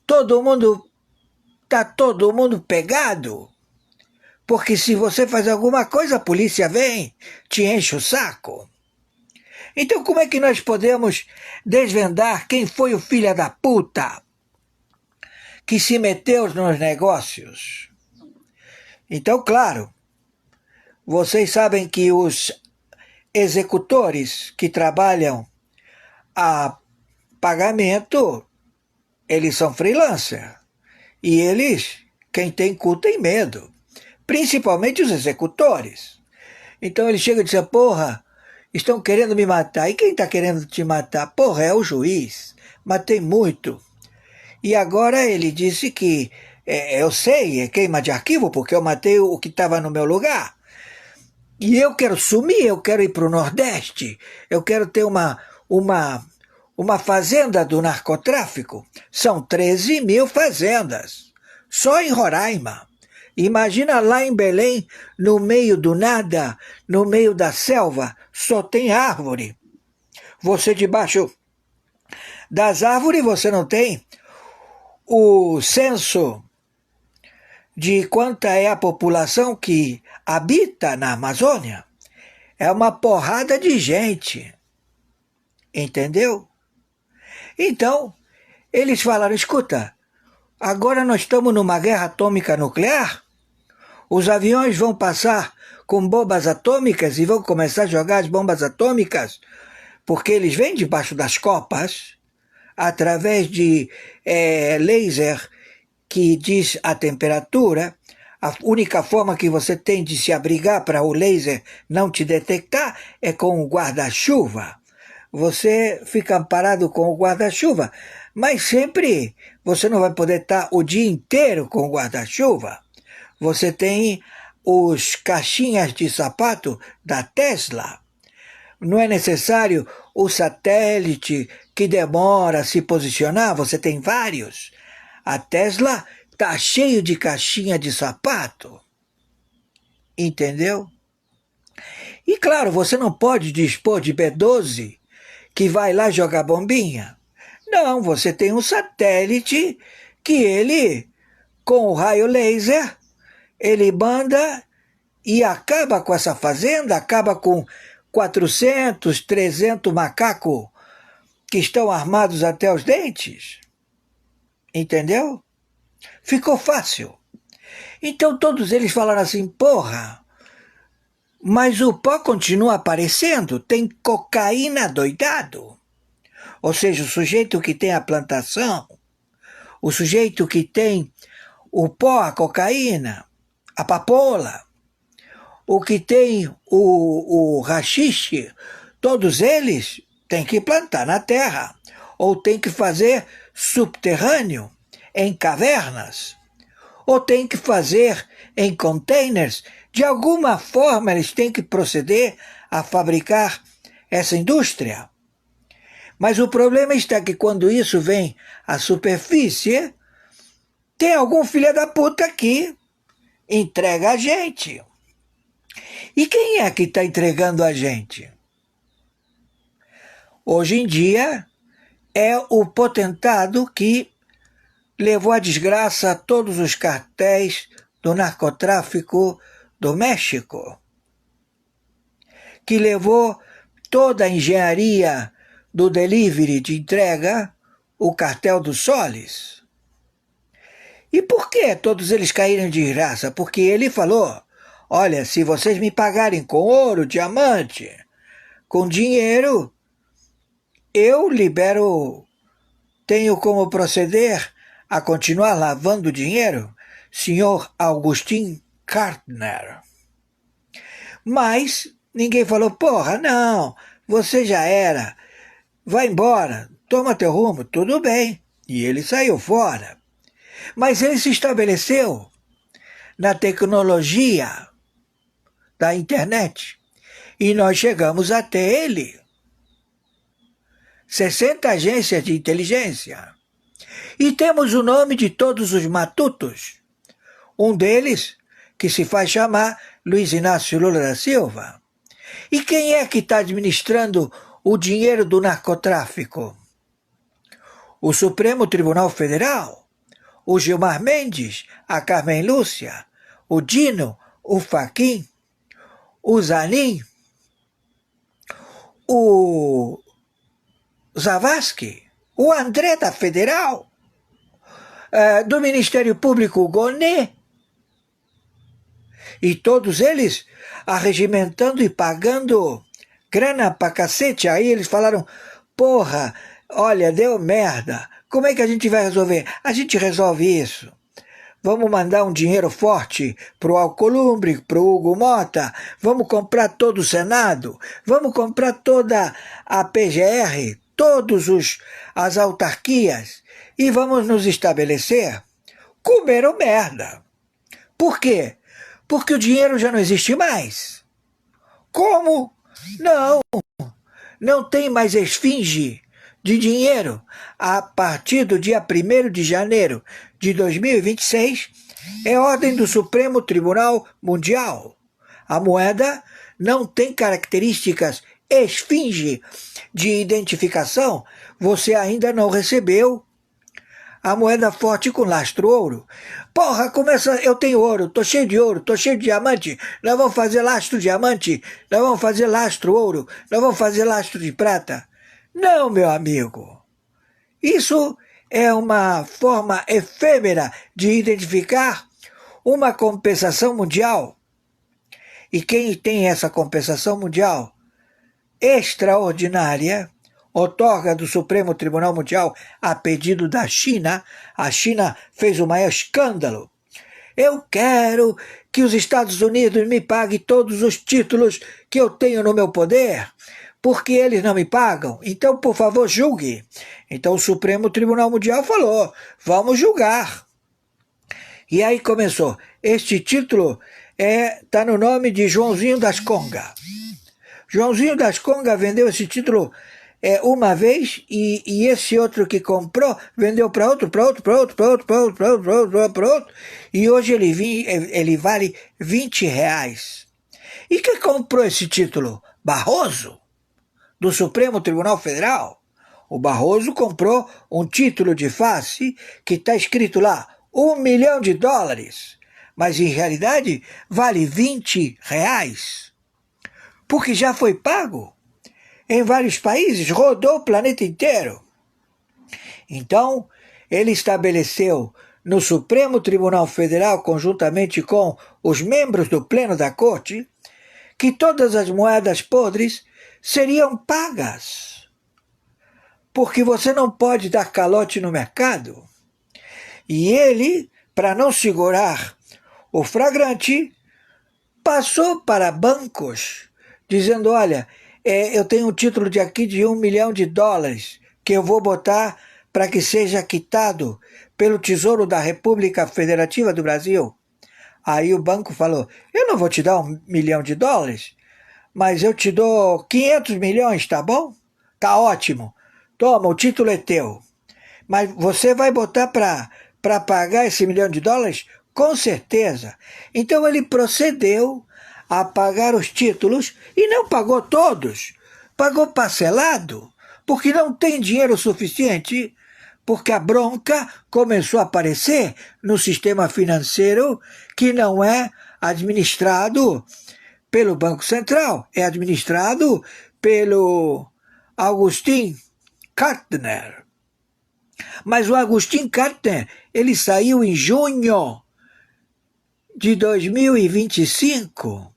Tá todo mundo pegado? Porque se você faz alguma coisa, a polícia vem, te enche o saco. Então como é que nós podemos desvendar quem foi o filho da puta que se meteu nos negócios? Então, claro, vocês sabem que os executores que trabalham a pagamento, eles são freelancer. E eles, quem tem cu tem medo. Principalmente os executores. Então ele chega e diz, porra, estão querendo me matar. E quem está querendo te matar? Porra, é o juiz. Matei muito. E agora ele disse que, eu sei, é queima de arquivo, porque eu matei o que estava no meu lugar. E eu quero sumir, eu quero ir para o Nordeste. Eu quero ter uma fazenda do narcotráfico. São 13 mil fazendas. Só em Roraima. Imagina lá em Belém, no meio do nada, no meio da selva, só tem árvore. Você debaixo das árvores, você não tem o censo de quanta é a população que habita na Amazônia. É uma porrada de gente. Entendeu? Então, eles falaram, escuta, agora nós estamos numa guerra atômica nuclear? Os aviões vão passar com bombas atômicas e vão começar a jogar as bombas atômicas, porque eles vêm debaixo das copas, através de laser que diz a temperatura. A única forma que você tem de se abrigar para o laser não te detectar é com o guarda-chuva. Você fica parado com o guarda-chuva, mas sempre você não vai poder estar o dia inteiro com o guarda-chuva. Você tem os caixinhas de sapato da Tesla. Não é necessário o satélite que demora a se posicionar, você tem vários. A Tesla está cheio de caixinha de sapato. Entendeu? E claro, você não pode dispor de B12 que vai lá jogar bombinha. Não, você tem um satélite que ele, com o raio laser, ele manda e acaba com essa fazenda, acaba com 400, 300 macacos que estão armados até os dentes. Entendeu? Ficou fácil. Então todos eles falaram assim, porra, mas o pó continua aparecendo, tem cocaína doidado. Ou seja, o sujeito que tem a plantação, o sujeito que tem o pó, a cocaína, a papoula, o que tem o haxixe, todos eles têm que plantar na terra, ou tem que fazer subterrâneo, em cavernas, ou tem que fazer em containers. De alguma forma eles têm que proceder a fabricar essa indústria. Mas o problema está que quando isso vem à superfície, tem algum filho da puta que entrega a gente. E quem é que está entregando a gente? Hoje em dia é o potentado que levou à desgraça todos os cartéis do narcotráfico do México, que levou toda a engenharia do delivery de entrega, o cartel dos soles. E por que todos eles caíram de graça? Porque ele falou, olha, se vocês me pagarem com ouro, diamante, com dinheiro, eu libero, tenho como proceder a continuar lavando dinheiro, senhor Augustin Kartner. Mas ninguém falou, porra, não, você já era, vai embora, toma teu rumo, tudo bem. E ele saiu fora. Mas ele se estabeleceu na tecnologia da internet e nós chegamos até ele. 60 agências de inteligência. E temos o nome de todos os matutos. Um deles, que se faz chamar Luiz Inácio Lula da Silva. E quem é que está administrando o dinheiro do narcotráfico? O Supremo Tribunal Federal, o Gilmar Mendes, a Carmen Lúcia, o Dino, o Fachin, o Zanin, o Zavascki, o André da Federal, do Ministério Público, o Gonê, e todos eles arregimentando e pagando grana pra cacete. Aí eles falaram, porra, olha, deu merda, como é que a gente vai resolver? A gente resolve isso. Vamos mandar um dinheiro forte pro Alcolumbre, pro Hugo Mota, vamos comprar todo o Senado, vamos comprar toda a PGR, todas as autarquias, e vamos nos estabelecer. Comeram merda. Por quê? Porque o dinheiro já não existe mais. Como? Não tem mais esfinge de dinheiro. A partir do dia 1º de janeiro de 2026, é ordem do Supremo Tribunal Mundial. A moeda não tem características esfinge de identificação. Você ainda não recebeu a moeda forte com lastro ouro. Porra, começa, eu tenho ouro, tô cheio de ouro, tô cheio de diamante, nós vamos fazer lastro diamante, nós vamos fazer lastro ouro, nós vamos fazer lastro de prata. Não, meu amigo. Isso é uma forma efêmera de identificar uma compensação mundial. E quem tem essa compensação mundial extraordinária outorga do Supremo Tribunal Mundial a pedido da China. A China fez o maior escândalo. Eu quero que os Estados Unidos me paguem todos os títulos que eu tenho no meu poder, porque eles não me pagam. Então, por favor, julgue. Então o Supremo Tribunal Mundial falou, vamos julgar. E aí começou. Este título está no nome de Joãozinho das Conga. Joãozinho das Conga vendeu esse título uma vez, e esse outro que comprou vendeu para outro, e hoje ele vale R$20. E quem comprou esse título? Barroso, do Supremo Tribunal Federal. O Barroso comprou um título de face que está escrito lá, $1 milhão, mas em realidade vale R$20, porque já foi pago em vários países, rodou o planeta inteiro. Então, ele estabeleceu no Supremo Tribunal Federal, conjuntamente com os membros do Pleno da Corte, que todas as moedas podres seriam pagas. Porque você não pode dar calote no mercado. E ele, para não segurar o flagrante, passou para bancos, dizendo, olha, eu tenho um título de aqui de $1 milhão que eu vou botar para que seja quitado pelo Tesouro da República Federativa do Brasil. Aí o banco falou, eu não vou te dar $1 milhão, mas eu te dou 500 milhões, tá bom? Tá ótimo. Toma, o título é teu. Mas você vai botar para para pagar esse $1 milhão? Com certeza. Então ele procedeu a pagar os títulos e não pagou todos. Pagou parcelado, porque não tem dinheiro suficiente, porque a bronca começou a aparecer no sistema financeiro que não é administrado pelo Banco Central, é administrado pelo Augustin Kartner. Mas o Augustin Kartner, ele saiu em junho de 2025.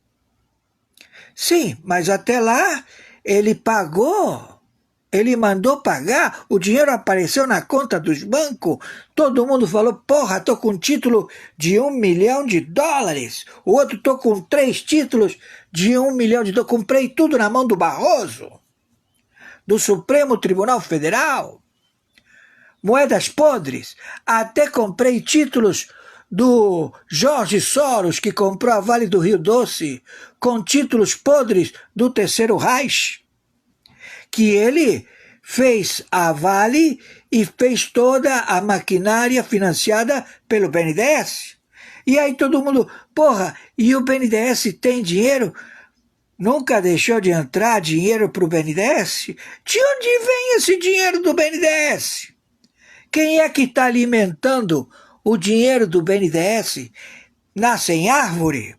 Sim, mas até lá ele pagou, ele mandou pagar, o dinheiro apareceu na conta dos bancos, todo mundo falou, porra, tô com um título de $1 milhão, o outro tô com 3 títulos de $1 milhão, comprei tudo na mão do Barroso, do Supremo Tribunal Federal, moedas podres, até comprei títulos do Jorge Soros, que comprou a Vale do Rio Doce, com títulos podres do Terceiro Reich, que ele fez a Vale e fez toda a maquinária financiada pelo BNDES. E aí todo mundo, porra, e o BNDES tem dinheiro? Nunca deixou de entrar dinheiro para o BNDES? De onde vem esse dinheiro do BNDES? Quem é que está alimentando o dinheiro do BNDES? Nasce em árvore?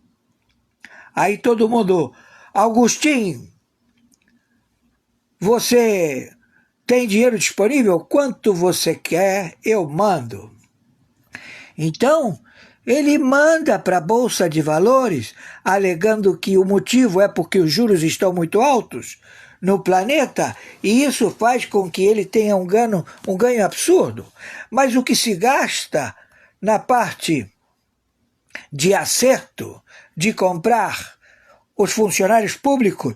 Aí todo mundo, Augustin, você tem dinheiro disponível? Quanto você quer, eu mando. Então, ele manda para a Bolsa de Valores, alegando que o motivo é porque os juros estão muito altos no planeta, e isso faz com que ele tenha um ganho absurdo. Mas o que se gasta na parte de acerto, de comprar os funcionários públicos,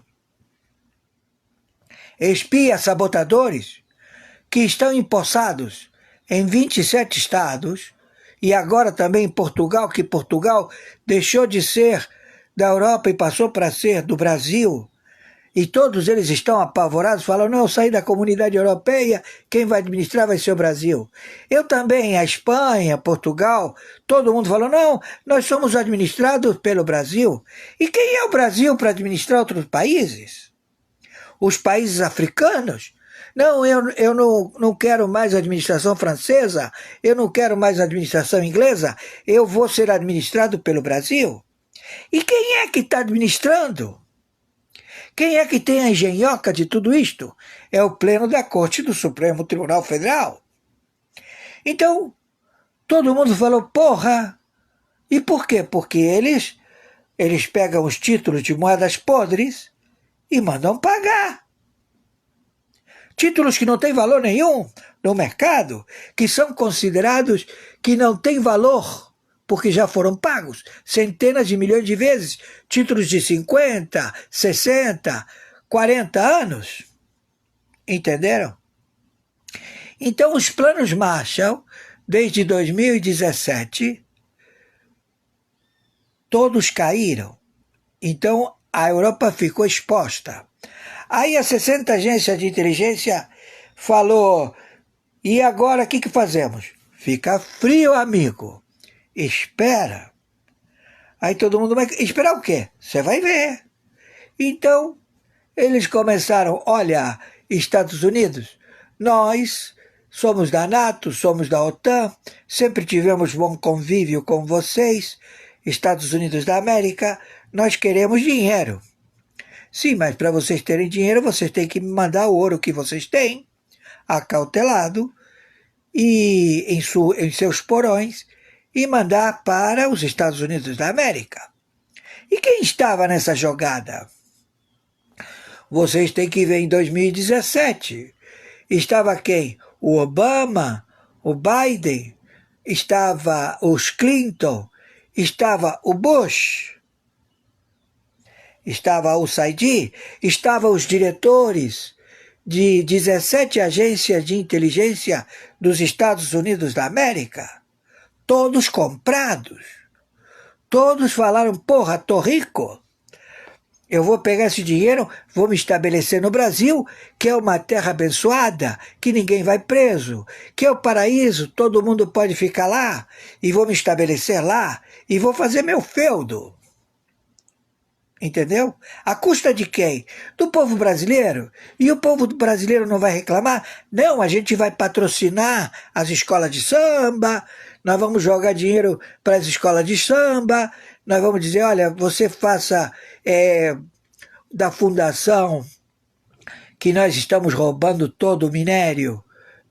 espias, sabotadores, que estão empossados em 27 estados, e agora também em Portugal, que Portugal deixou de ser da Europa e passou para ser do Brasil, e todos eles estão apavorados, falam, não, eu saí da comunidade europeia, quem vai administrar vai ser o Brasil. Eu também, a Espanha, Portugal, todo mundo falou, não, nós somos administrados pelo Brasil. E quem é o Brasil para administrar outros países? Os países africanos? Não, eu não quero mais administração francesa, eu não quero mais administração inglesa, eu vou ser administrado pelo Brasil. E quem é que está administrando? Quem é que tem a engenhoca de tudo isto? É o pleno da Corte do Supremo Tribunal Federal. Então, todo mundo falou, porra! E por quê? Porque eles pegam os títulos de moedas podres e mandam pagar. Títulos que não têm valor nenhum no mercado, que são considerados que não têm valor, porque já foram pagos centenas de milhões de vezes, títulos de 50, 60, 40 anos. Entenderam? Então os planos Marshall, desde 2017, todos caíram. Então a Europa ficou exposta. Aí as 60 agências de inteligência falou, e agora o que fazemos? Fica frio, amigo. Espera. Aí todo mundo vai esperar o quê? Você vai ver. Então, eles começaram, olha, Estados Unidos, nós somos da NATO, somos da OTAN, sempre tivemos bom convívio com vocês, Estados Unidos da América, nós queremos dinheiro. Sim, mas para vocês terem dinheiro, vocês têm que me mandar o ouro que vocês têm, acautelado, e em seus porões, e mandar para os Estados Unidos da América. E quem estava nessa jogada? Vocês têm que ver em 2017. Estava quem? O Obama, o Biden, estava os Clinton, estava o Bush, estava o Saidi, estavam os diretores de 17 agências de inteligência dos Estados Unidos da América. Todos comprados. Todos falaram, porra, tô rico. Eu vou pegar esse dinheiro, vou me estabelecer no Brasil, que é uma terra abençoada, que ninguém vai preso, que é o paraíso, todo mundo pode ficar lá, e vou me estabelecer lá, e vou fazer meu feudo. Entendeu? À custa de quem? Do povo brasileiro. E o povo brasileiro não vai reclamar? Não, a gente vai patrocinar as escolas de samba, nós vamos jogar dinheiro para as escolas de samba, nós vamos dizer, olha, você faça da fundação que nós estamos roubando todo o minério,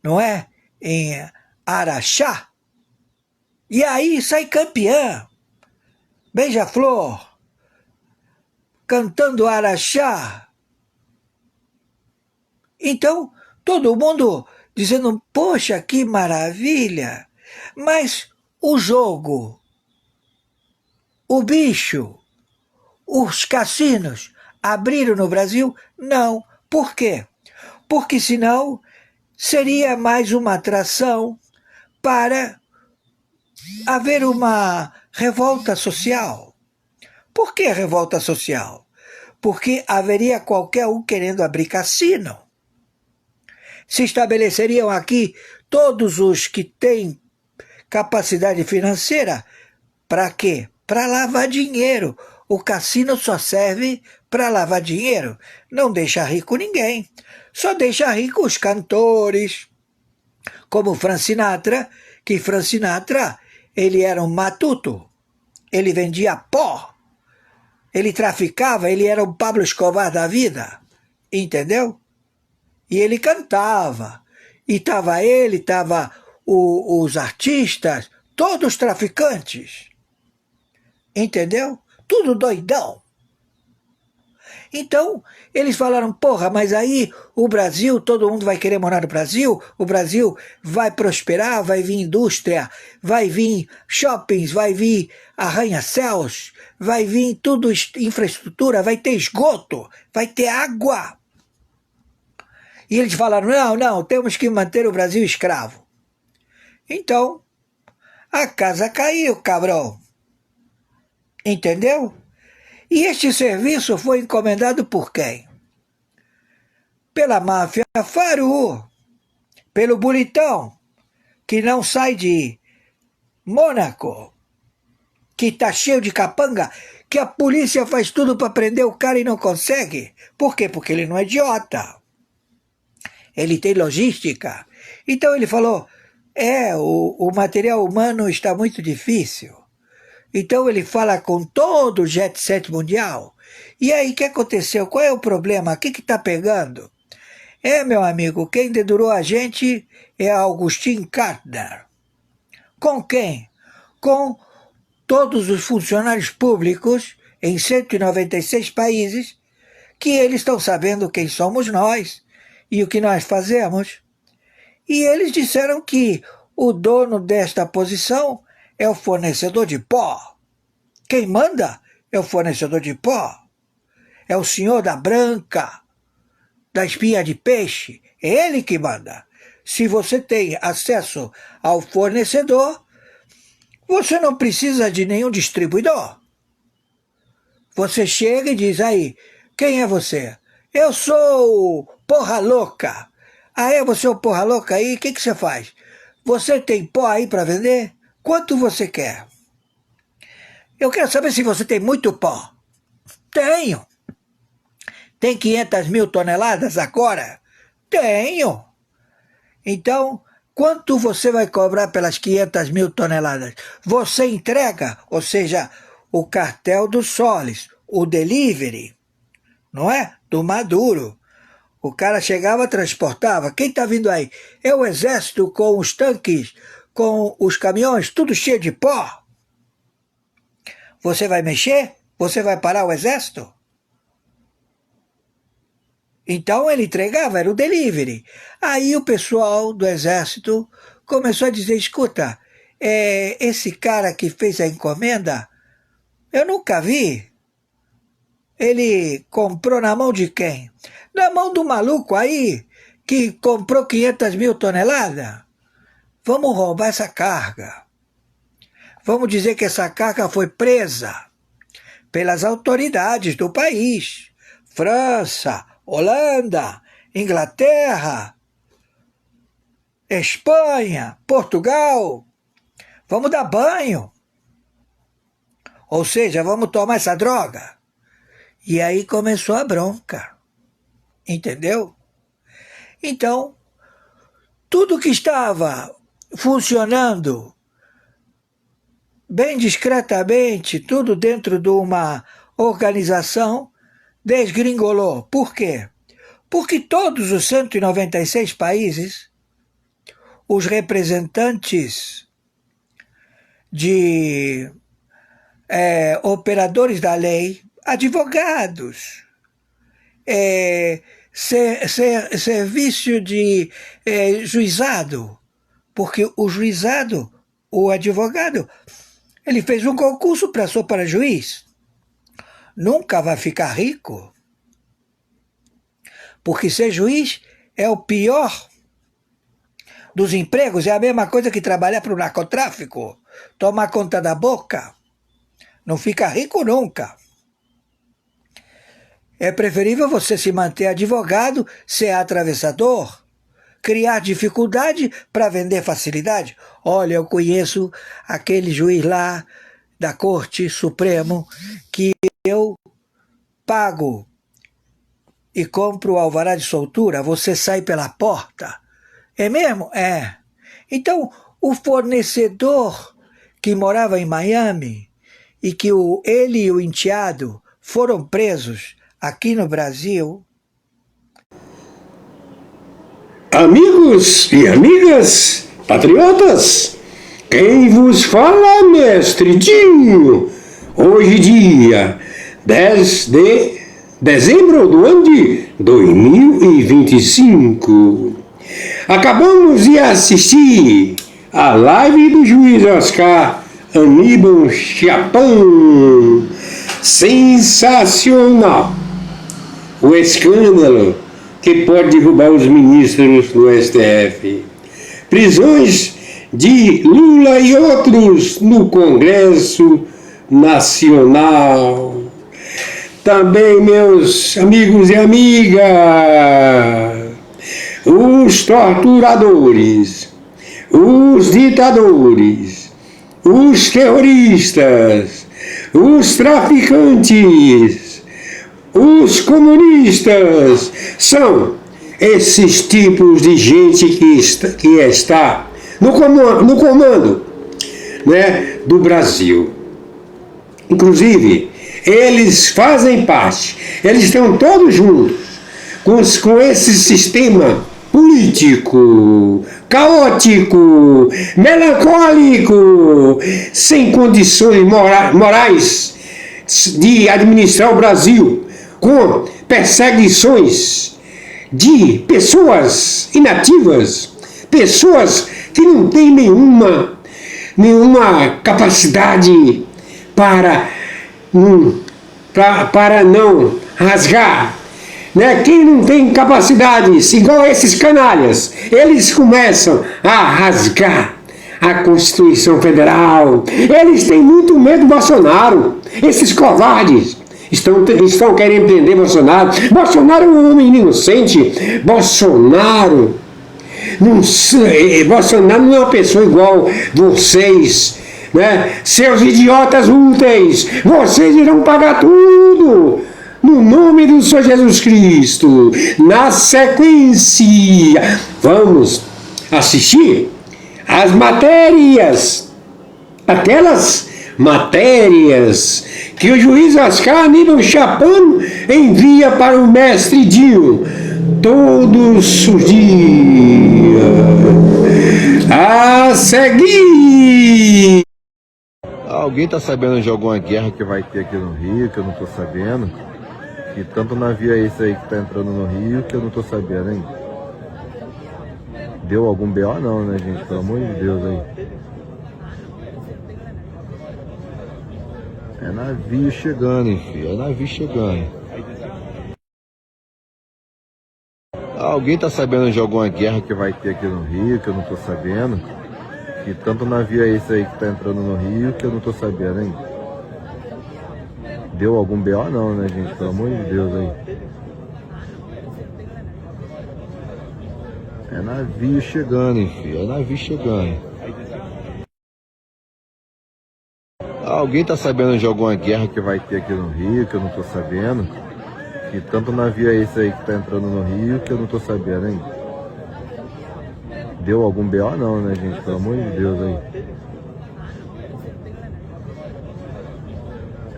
não é? Em Araxá. E aí sai campeã. Beija-flor. Cantando Araxá. Então, todo mundo dizendo, poxa, que maravilha. Mas o jogo, o bicho, os cassinos abriram no Brasil? Não. Por quê? Porque senão seria mais uma atração para haver uma revolta social. Por que revolta social? Porque haveria qualquer um querendo abrir cassino. Se estabeleceriam aqui todos os que têm capacidade financeira. Para quê? Para lavar dinheiro. O cassino só serve para lavar dinheiro. Não deixa rico ninguém. Só deixa rico os cantores, como Frank Sinatra, que Frank Sinatra, ele era um matuto. Ele vendia pó. Ele traficava, ele era o Pablo Escobar da vida. Entendeu? E ele cantava. E estava ele, estava os artistas, todos traficantes. Entendeu? Tudo doidão. Então, eles falaram, porra, mas aí o Brasil, todo mundo vai querer morar no Brasil, o Brasil vai prosperar, vai vir indústria, vai vir shoppings, vai vir arranha-céus, vai vir tudo, infraestrutura, vai ter esgoto, vai ter água. E eles falaram, não, temos que manter o Brasil escravo. Então, a casa caiu, cabrão. Entendeu? E este serviço foi encomendado por quem? Pela máfia Faru, pelo bonitão, que não sai de Mônaco, que está cheio de capanga, que a polícia faz tudo para prender o cara e não consegue. Por quê? Porque ele não é idiota. Ele tem logística. Então ele falou, o material humano está muito difícil. Então ele fala com todo o jet set mundial. E aí, o que aconteceu? Qual é o problema? O que está pegando? Meu amigo, quem dedurou a gente é Augustin Carter. Com quem? Com todos os funcionários públicos em 196 países, que eles estão sabendo quem somos nós e o que nós fazemos. E eles disseram que o dono desta posição é o fornecedor de pó. Quem manda é o fornecedor de pó. É o senhor da branca, da espinha de peixe. É ele que manda. Se você tem acesso ao fornecedor, você não precisa de nenhum distribuidor. Você chega e diz, aí, quem é você? Eu sou o Porra Louca. Você é o Porra Louca aí? O que você faz? Você tem pó aí para vender? Quanto você quer? Eu quero saber se você tem muito pó. Tenho. Tem 500 mil toneladas agora? Tenho. Então, quanto você vai cobrar pelas 500 mil toneladas? Você entrega, ou seja, o cartel dos soles, o delivery, não é? Do Maduro. O cara chegava, transportava. Quem está vindo aí? É o exército com os tanques, com os caminhões, tudo cheio de pó. Você vai mexer? Você vai parar o exército? Então ele entregava, era o delivery. Aí o pessoal do exército começou a dizer, escuta, esse cara que fez a encomenda, eu nunca vi. Ele comprou na mão de quem? Na mão do maluco aí, que comprou 500 mil toneladas. Vamos roubar essa carga. Vamos dizer que essa carga foi presa pelas autoridades do país. França, Holanda, Inglaterra, Espanha, Portugal. Vamos dar banho. Ou seja, vamos tomar essa droga. E aí começou a bronca. Entendeu? Então, tudo que estava funcionando bem discretamente, tudo dentro de uma organização, desgringolou. Por quê? Porque todos os 196 países, os representantes de operadores da lei, advogados, serviço de juizado, porque o juizado, o advogado, ele fez um concurso, passou para juiz, nunca vai ficar rico, porque ser juiz é o pior dos empregos, é a mesma coisa que trabalhar para o narcotráfico, tomar conta da boca, não fica rico nunca. É preferível você se manter advogado, ser atravessador, criar dificuldade para vender facilidade. Olha, eu conheço aquele juiz lá da Corte Supremo que eu pago e compro o alvará de soltura, você sai pela porta. É mesmo? É. Então, o fornecedor que morava em Miami e que ele e o enteado foram presos aqui no Brasil. Amigos e amigas, patriotas, quem vos fala, mestre Dinho, hoje dia 10 de dezembro do ano de 2025. Acabamos de assistir a live do juiz Oscar Aníbal Chapão. Sensacional! O escândalo que pode derrubar os ministros do STF. Prisões de Lula e outros no Congresso Nacional. Também, meus amigos e amigas, os torturadores, os ditadores, os terroristas, os traficantes, os comunistas, são esses tipos de gente que está no comando, né, do Brasil. Inclusive, eles fazem parte, eles estão todos juntos com esse sistema político, caótico, melancólico, sem condições morais de administrar o Brasil, com perseguições de pessoas inativas, pessoas que não têm nenhuma capacidade para não rasgar, né? Quem não tem capacidades, igual esses canalhas, eles começam a rasgar a Constituição Federal. Eles têm muito medo do Bolsonaro. Esses covardes estão querendo prender Bolsonaro. Bolsonaro é um homem inocente. Bolsonaro não é uma pessoa igual vocês, né? Seus idiotas úteis, vocês irão pagar tudo no nome do Senhor Jesus Cristo. Na sequência, vamos assistir as matérias, aquelas matérias que o juiz Oscar Aníbal Chapão envia para o mestre Dinho todos os dias. A seguir. Alguém tá sabendo de alguma guerra que vai ter aqui no Rio, que eu não tô sabendo? Que tanto navio é esse aí que tá entrando no Rio que eu não tô sabendo, hein? Deu algum BO não, né, gente? Pelo amor de Deus aí. É navio chegando, hein, filho? É navio chegando. Alguém tá sabendo de alguma guerra que vai ter aqui no Rio que eu não tô sabendo? Que tanto navio é esse aí que tá entrando no Rio que eu não tô sabendo, hein? Deu algum BO não, né, gente? Pelo amor de Deus aí. É navio chegando, hein, filho? É navio chegando. Alguém tá sabendo de alguma guerra que vai ter aqui no Rio, que eu não tô sabendo? Que tanto navio é esse aí que tá entrando no Rio, que eu não tô sabendo, hein? Deu algum BO não, né, gente? Pelo amor de Deus aí.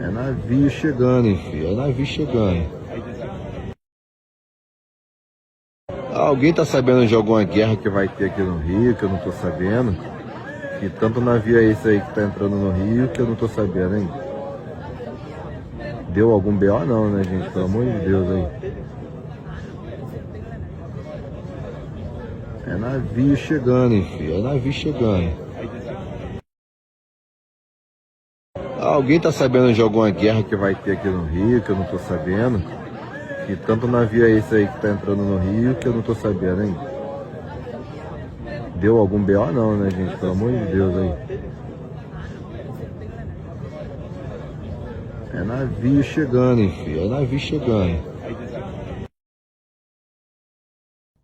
É navio chegando, hein, filho? É navio chegando. Alguém tá sabendo de alguma guerra que vai ter aqui no Rio, que eu não tô sabendo? Que tanto navio é esse aí que tá entrando no Rio, que eu não tô sabendo, hein? Deu algum BO não, né, gente? Pelo amor de Deus aí. É navio chegando, hein, filho? É navio chegando. Alguém tá sabendo de alguma guerra que vai ter aqui no Rio, que eu não tô sabendo? Que tanto navio é esse aí que tá entrando no Rio, que eu não tô sabendo, hein? Deu algum BO não, né, gente? Pelo amor de Deus aí. É navio chegando, hein, filho? É navio chegando.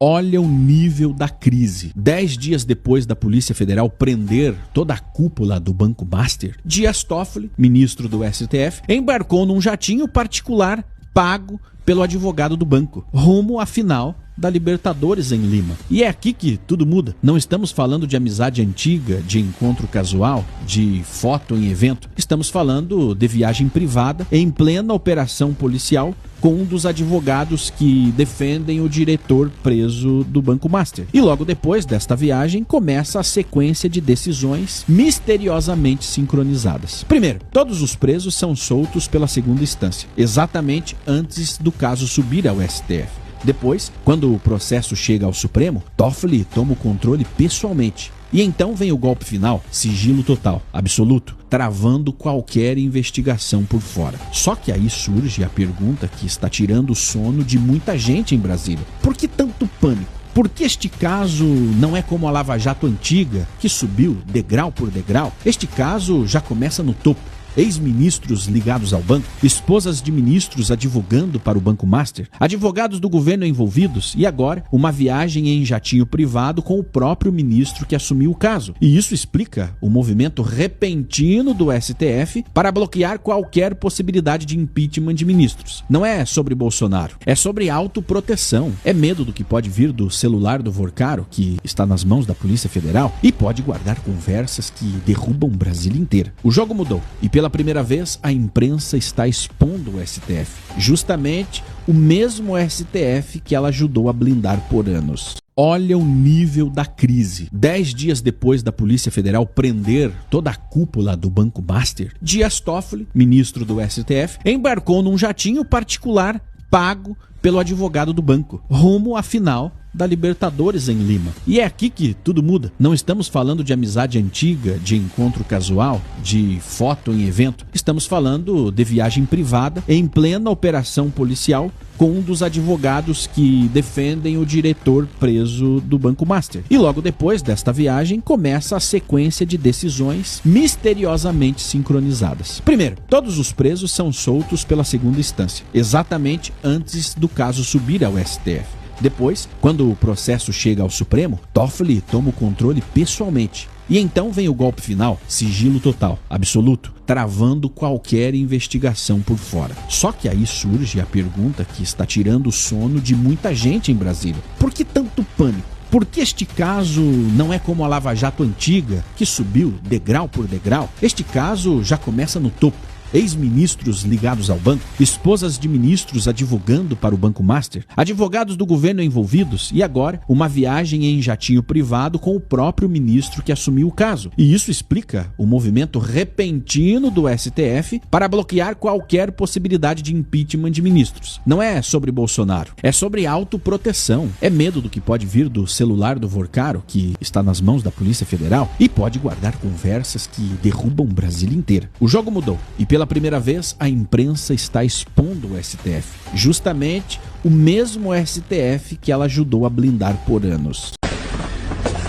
Olha o nível da crise. 10 dias depois da Polícia Federal prender toda a cúpula do Banco Master, Dias Toffoli, ministro do STF, embarcou num jatinho particular pago pelo advogado do banco, rumo à final da Libertadores em Lima. E é aqui que tudo muda. Não estamos falando de amizade antiga, de encontro casual, de foto em evento. Estamos falando de viagem privada em plena operação policial com um dos advogados que defendem o diretor preso do Banco Master. E logo depois desta viagem começa a sequência de decisões misteriosamente sincronizadas. Primeiro, todos os presos são soltos pela segunda instância, exatamente antes do caso subir ao STF. Depois, quando o processo chega ao Supremo, Toffoli toma o controle pessoalmente. E então vem o golpe final, sigilo total, absoluto, travando qualquer investigação por fora. Só que aí surge a pergunta que está tirando o sono de muita gente em Brasília. Por que tanto pânico? Por que este caso não é como a Lava Jato antiga, que subiu degrau por degrau? Este caso já começa no topo. Ex-ministros ligados ao banco, esposas de ministros advogando para o Banco Master, advogados do governo envolvidos e agora uma viagem em jatinho privado com o próprio ministro que assumiu o caso. E isso explica o movimento repentino do STF para bloquear qualquer possibilidade de impeachment de ministros. Não é sobre Bolsonaro, é sobre autoproteção. É medo do que pode vir do celular do Vorcaro, que está nas mãos da Polícia Federal e pode guardar conversas que derrubam Brasília inteira. O jogo mudou e pela primeira vez, a imprensa está expondo o STF. Justamente o mesmo STF que ela ajudou a blindar por anos. Olha o nível da crise. 10 dias depois da Polícia Federal prender toda a cúpula do Banco Master, Dias Toffoli, ministro do STF, embarcou num jatinho particular pago pelo advogado do banco, rumo à final da Libertadores em Lima. E é aqui que tudo muda. Não estamos falando de amizade antiga, de encontro casual, de foto em evento. Estamos falando de viagem privada em plena operação policial com um dos advogados que defendem o diretor preso do Banco Master. E logo depois desta viagem começa a sequência de decisões misteriosamente sincronizadas. Primeiro, todos os presos são soltos pela segunda instância, exatamente antes do caso subir ao STF. Depois, quando o processo chega ao Supremo, Toffoli toma o controle pessoalmente. E então vem o golpe final, sigilo total, absoluto, travando qualquer investigação por fora. Só que aí surge a pergunta que está tirando o sono de muita gente em Brasília. Por que tanto pânico? Por que este caso não é como a Lava Jato antiga, que subiu degrau por degrau? Este caso já começa no topo. Ex-ministros ligados ao banco, esposas de ministros advogando para o Banco Master, advogados do governo envolvidos e agora uma viagem em jatinho privado com o próprio ministro que assumiu o caso. E isso explica o movimento repentino do STF para bloquear qualquer possibilidade de impeachment de ministros. Não é sobre Bolsonaro, é sobre autoproteção. É medo do que pode vir do celular do Vorcaro, que está nas mãos da Polícia Federal e pode guardar conversas que derrubam Brasília inteira. O jogo mudou e pela primeira vez, a imprensa está expondo o STF. Justamente o mesmo STF que ela ajudou a blindar por anos.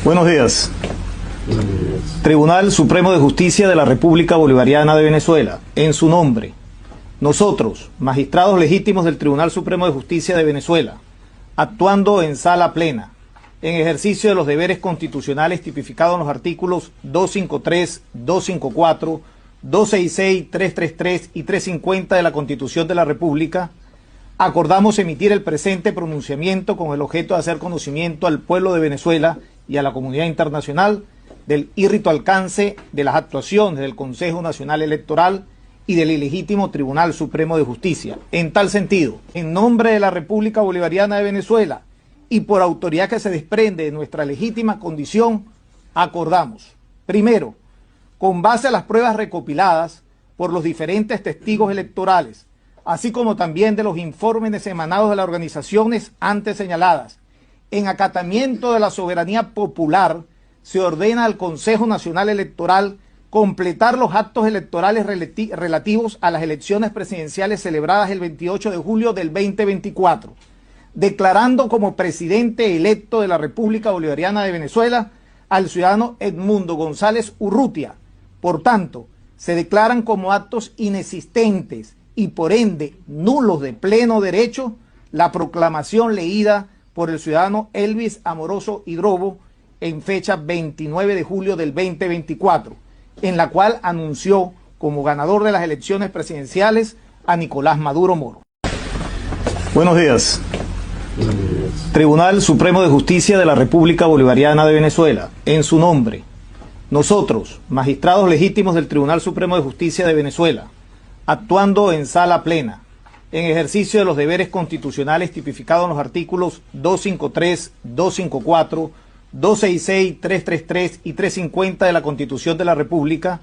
Buenos días. Tribunal Supremo de Justicia de la República Bolivariana de Venezuela, en su nombre, Nosotros, magistrados legítimos del Tribunal Supremo de Justicia de Venezuela, actuando en sala plena, en ejercicio de los deberes constitucionales tipificados en los artículos 253, 254, 266, 333 y 350 de la Constitución de la República, acordamos emitir el presente pronunciamiento con el objeto de hacer conocimiento al pueblo de Venezuela y a la comunidad internacional del irrito alcance de las actuaciones del Consejo Nacional Electoral y del ilegítimo Tribunal Supremo de Justicia. En tal sentido, en nombre de la República Bolivariana de Venezuela y por autoridad que se desprende de nuestra legítima condición, acordamos, primero, con base a las pruebas recopiladas por los diferentes testigos electorales, así como también de los informes emanados de las organizaciones antes señaladas, en acatamiento de la soberanía popular, se ordena al Consejo Nacional Electoral completar los actos electorales relativos a las elecciones presidenciales celebradas el 28 de julio del 2024, declarando como presidente electo de la República Bolivariana de Venezuela al ciudadano Edmundo González Urrutia. Por tanto, se declaran como actos inexistentes y por ende nulos de pleno derecho la proclamación leída por el ciudadano Elvis Amoroso Hidrobo en fecha 29 de julio del 2024, en la cual anunció como ganador de las elecciones presidenciales a Nicolás Maduro Moro. Buenos días. Tribunal Supremo de Justicia de la República Bolivariana de Venezuela, en su nombre, nosotros, magistrados legítimos del Tribunal Supremo de Justicia de Venezuela, actuando en sala plena, en ejercicio de los deberes constitucionales tipificados en los artículos 253, 254, 266, 333 y 350 de la Constitución de la República,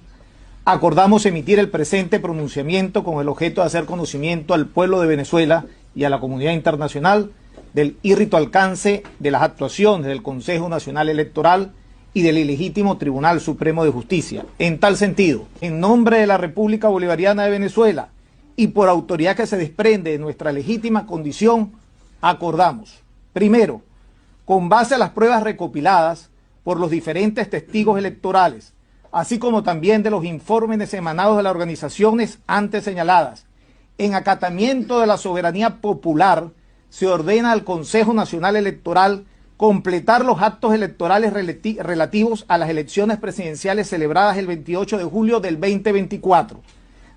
acordamos emitir el presente pronunciamiento con el objeto de hacer conocimiento al pueblo de Venezuela y a la comunidad internacional del irrito alcance de las actuaciones del Consejo Nacional Electoral y del ilegítimo Tribunal Supremo de Justicia. En tal sentido, en nombre de la República Bolivariana de Venezuela y por autoridad que se desprende de nuestra legítima condición, acordamos, primero, con base a las pruebas recopiladas por los diferentes testigos electorales, así como también de los informes emanados de las organizaciones antes señaladas, en acatamiento de la soberanía popular, se ordena al Consejo Nacional Electoral completar los actos electorales relativos a las elecciones presidenciales celebradas el 28 de julio del 2024,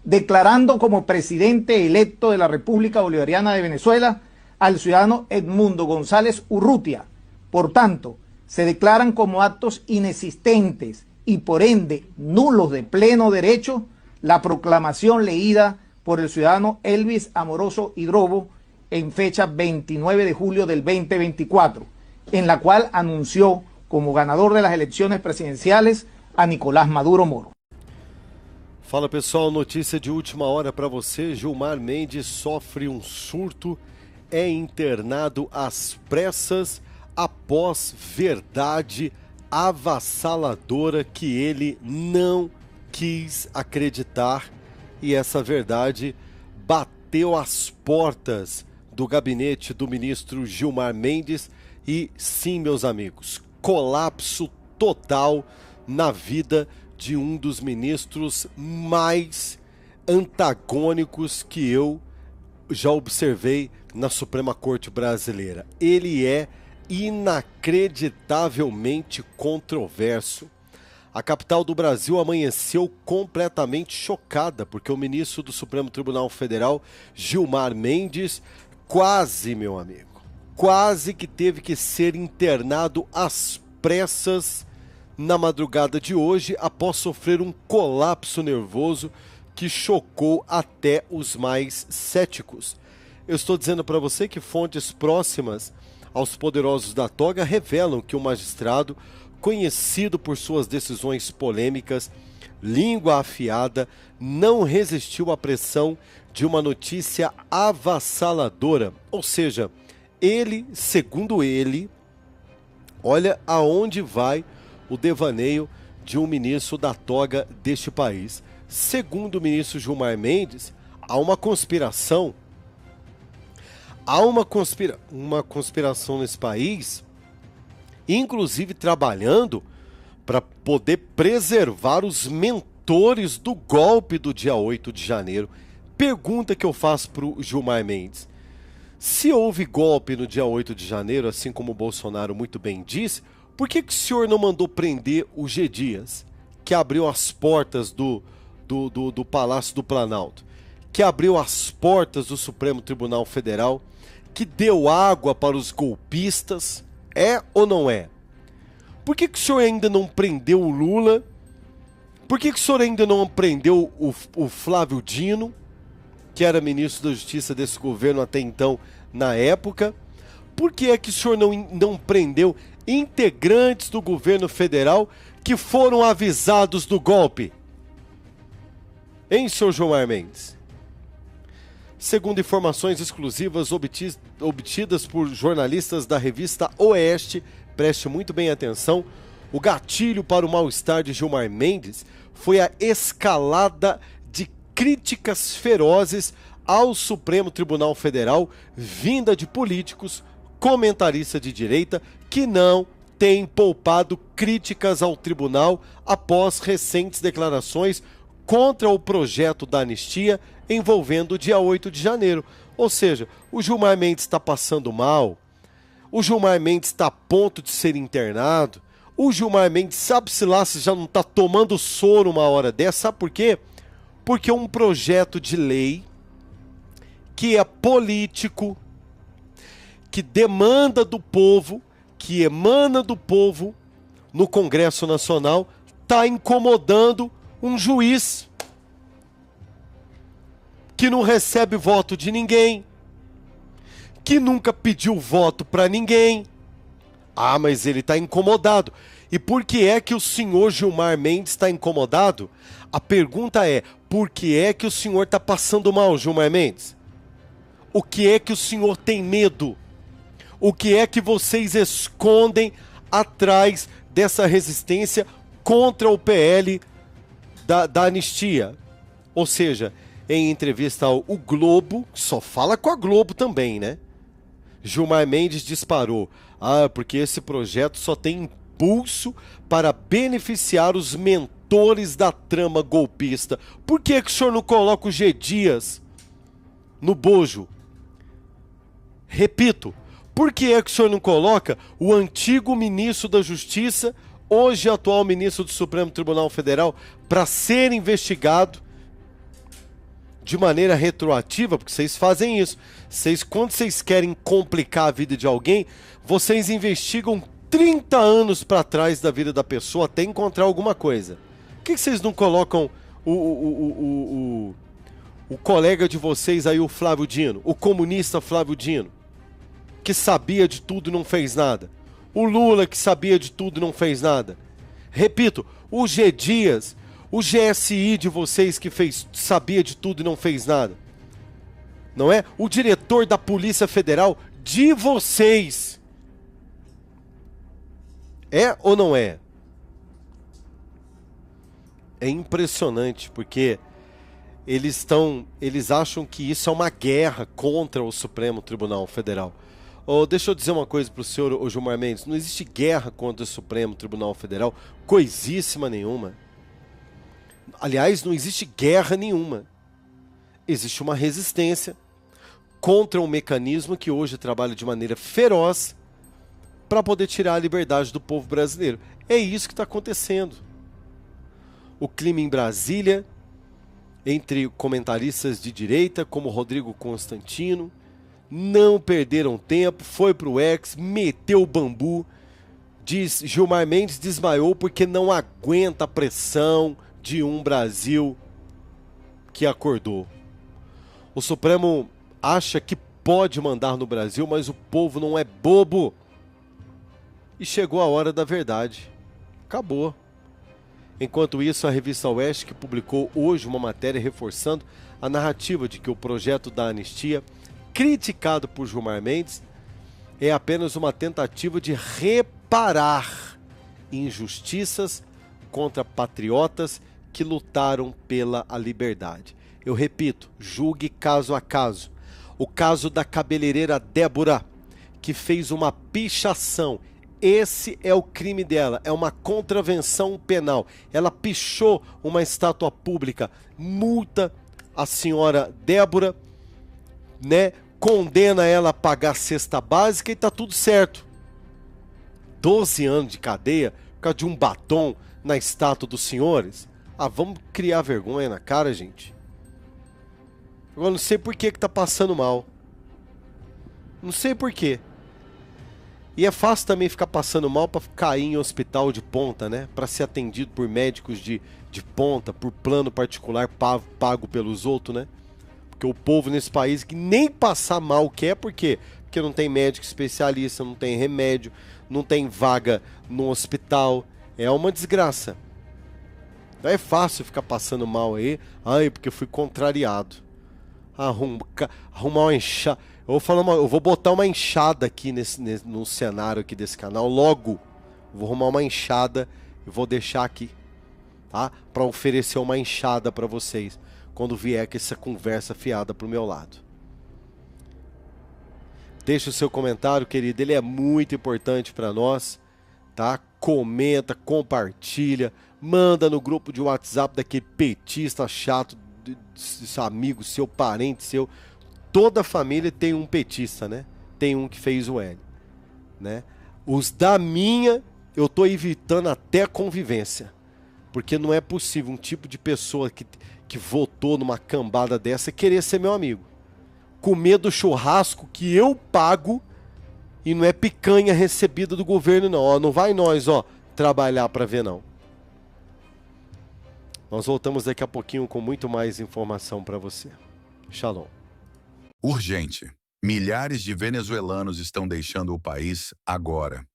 declarando como presidente electo de la República Bolivariana de Venezuela al ciudadano Edmundo González Urrutia. Por tanto, se declaran como actos inexistentes y por ende nulos de pleno derecho la proclamación leída por el ciudadano Elvis Amoroso Hidrobo en fecha 29 de julio del 2024, en la cual anunció como ganador de las elecciones presidenciales a Nicolás Maduro Moro. Fala pessoal, notícia de última hora para você. Gilmar Mendes sofre surto, é internado às pressas após verdade avassaladora que ele não quis acreditar, e essa verdade bateu às portas do gabinete do ministro Gilmar Mendes e sim, meus amigos, colapso total na vida de um dos ministros mais antagônicos que eu já observei na Suprema Corte Brasileira. Ele é inacreditavelmente controverso. A capital do Brasil amanheceu completamente chocada, porque o ministro do Supremo Tribunal Federal, Gilmar Mendes, quase, meu amigo, quase que teve que ser internado às pressas na madrugada de hoje, após sofrer um colapso nervoso que chocou até os mais céticos. Eu estou dizendo para você que fontes próximas aos poderosos da toga revelam que o magistrado, conhecido por suas decisões polêmicas, língua afiada, não resistiu à pressão de uma notícia avassaladora. Ou seja, ele, segundo ele, olha aonde vai o devaneio de um ministro da toga deste país. Segundo o ministro Gilmar Mendes, há uma conspiração. Há uma conspiração nesse país, inclusive trabalhando para poder preservar os mentores do golpe do dia 8 de janeiro. pergunta que eu faço para o Gilmar Mendes: se houve golpe no dia 8 de janeiro, assim como o Bolsonaro muito bem disse, por que o senhor não mandou prender o G. Dias, que abriu as portas do Palácio do Planalto, que abriu as portas do Supremo Tribunal Federal, que deu água para os golpistas? É ou não é? Por que o senhor ainda não prendeu o Lula? Por que o senhor ainda não prendeu o Flávio Dino, que era ministro da Justiça desse governo até então, na época? Por que é que o senhor não prendeu integrantes do governo federal que foram avisados do golpe? Hein, senhor Gilmar Mendes? Segundo informações exclusivas obtidas por jornalistas da revista Oeste, preste muito bem atenção, o gatilho para o mal-estar de Gilmar Mendes foi a escalada de críticas ferozes ao Supremo Tribunal Federal, vinda de políticos, comentaristas de direita, que não têm poupado críticas ao tribunal após recentes declarações contra o projeto da anistia envolvendo o dia 8 de janeiro. Ou seja, o Gilmar Mendes está passando mal, o Gilmar Mendes está a ponto de ser internado, o Gilmar Mendes, sabe-se lá se já não está tomando soro uma hora dessa. Sabe por quê? Porque um projeto de lei que é político, que demanda do povo, que emana do povo no Congresso Nacional, está incomodando um juiz que não recebe voto de ninguém, que nunca pediu voto para ninguém. Ah, mas ele está incomodado. E por que é que o senhor Gilmar Mendes está incomodado? A pergunta é: por que é que o senhor está passando mal, Gilmar Mendes? O que é que o senhor tem medo? O que é que vocês escondem atrás dessa resistência contra o PL da anistia? Ou seja, em entrevista ao Globo, só fala com a Globo também, né? Gilmar Mendes disparou: ah, porque esse projeto só tem impulso para beneficiar os mentores da trama golpista. Por que o senhor não coloca o G. Dias no bojo? Repito, por que o senhor não coloca o antigo ministro da Justiça, hoje atual ministro do Supremo Tribunal Federal, para ser investigado de maneira retroativa? Porque vocês fazem isso. Quando vocês querem complicar a vida de alguém, vocês investigam 30 anos para trás da vida da pessoa até encontrar alguma coisa. Por que vocês não colocam o colega de vocês aí, o Flávio Dino, o comunista Flávio Dino, que sabia de tudo e não fez nada? O Lula, que sabia de tudo e não fez nada? Repito, o G. Dias, o GSI de vocês que sabia de tudo e não fez nada? Não é? O diretor da Polícia Federal de vocês. É ou não é? É impressionante, porque eles acham que isso é uma guerra contra o Supremo Tribunal Federal. Deixa eu dizer uma coisa para o senhor Gilmar Mendes: não existe guerra contra o Supremo Tribunal Federal, coisíssima nenhuma. Aliás, não existe guerra nenhuma. Existe uma resistência contra um mecanismo que hoje trabalha de maneira feroz para poder tirar a liberdade do povo brasileiro. É isso que está acontecendo. O clima em Brasília, entre comentaristas de direita, como Rodrigo Constantino, não perderam tempo, foi pro X, meteu o bambu. Diz, Gilmar Mendes desmaiou porque não aguenta a pressão de um Brasil que acordou. O Supremo acha que pode mandar no Brasil, mas o povo não é bobo. E chegou a hora da verdade. Acabou. Enquanto isso, a revista Oeste, que publicou hoje uma matéria reforçando a narrativa de que o projeto da anistia, criticado por Gilmar Mendes, é apenas uma tentativa de reparar injustiças contra patriotas que lutaram pela liberdade. Eu repito, julgue caso a caso. O caso da cabeleireira Débora, que fez uma pichação. Esse é o crime dela, é uma contravenção penal. Ela pichou uma estátua pública, multa a senhora Débora, né, condena ela a pagar a cesta básica e tá tudo certo. 12 anos de cadeia por causa de um batom na estátua dos senhores? Ah, vamos criar vergonha na cara, gente. Eu não sei por que tá passando mal. Não sei por quê. E é fácil também ficar passando mal para cair em hospital de ponta, né? Para ser atendido por médicos de ponta, por plano particular pago pelos outros, né? Porque o povo nesse país que nem passar mal quer, por quê? Porque não tem médico especialista, não tem remédio, não tem vaga no hospital. É uma desgraça. Não é fácil ficar passando mal aí. Ai, porque eu fui contrariado. Arrumar uma enxada. Eu vou botar uma enxada aqui no cenário aqui desse canal. Logo, vou arrumar uma enxada e vou deixar aqui, tá? Para oferecer uma enxada para vocês quando vier com essa conversa fiada pro meu lado. Deixa o seu comentário, querido. Ele é muito importante para nós, tá? Comenta, compartilha, manda no grupo de WhatsApp daquele petista chato, seu amigo, seu parente, seu... Toda família tem um petista, né? Tem um que fez o L, né? Os da minha, eu tô evitando até a convivência. Porque não é possível um tipo de pessoa que votou numa cambada dessa querer ser meu amigo. Comer do churrasco que eu pago e não é picanha recebida do governo, não. Ó, não vai nós, ó, trabalhar para ver, não. Nós voltamos daqui a pouquinho com muito mais informação para você. Shalom. Urgente. Milhares de venezuelanos estão deixando o país agora.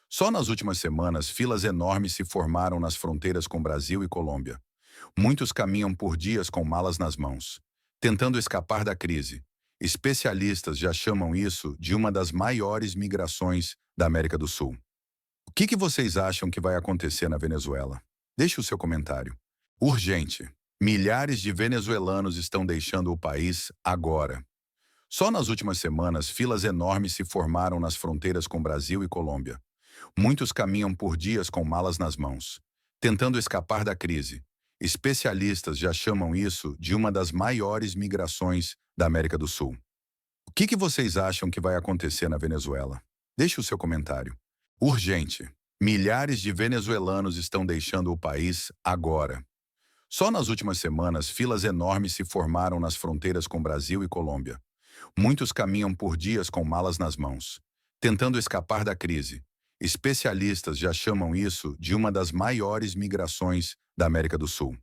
Só nas últimas semanas, filas enormes se formaram nas fronteiras com Brasil e Colômbia. Muitos caminham por dias com malas nas mãos, tentando escapar da crise. Especialistas já chamam isso de uma das maiores migrações da América do Sul. O que vocês acham que vai acontecer na Venezuela? Deixe o seu comentário. Urgente. Milhares de venezuelanos estão deixando o país agora. Só nas últimas semanas, filas enormes se formaram nas fronteiras com Brasil e Colômbia. Muitos caminham por dias com malas nas mãos, tentando escapar da crise. Especialistas já chamam isso de uma das maiores migrações da América do Sul. O que vocês acham que vai acontecer na Venezuela? Deixe o seu comentário. Urgente. Milhares de venezuelanos estão deixando o país agora. Só nas últimas semanas, filas enormes se formaram nas fronteiras com Brasil e Colômbia. Muitos caminham por dias com malas nas mãos, tentando escapar da crise. Especialistas já chamam isso de uma das maiores migrações da América do Sul.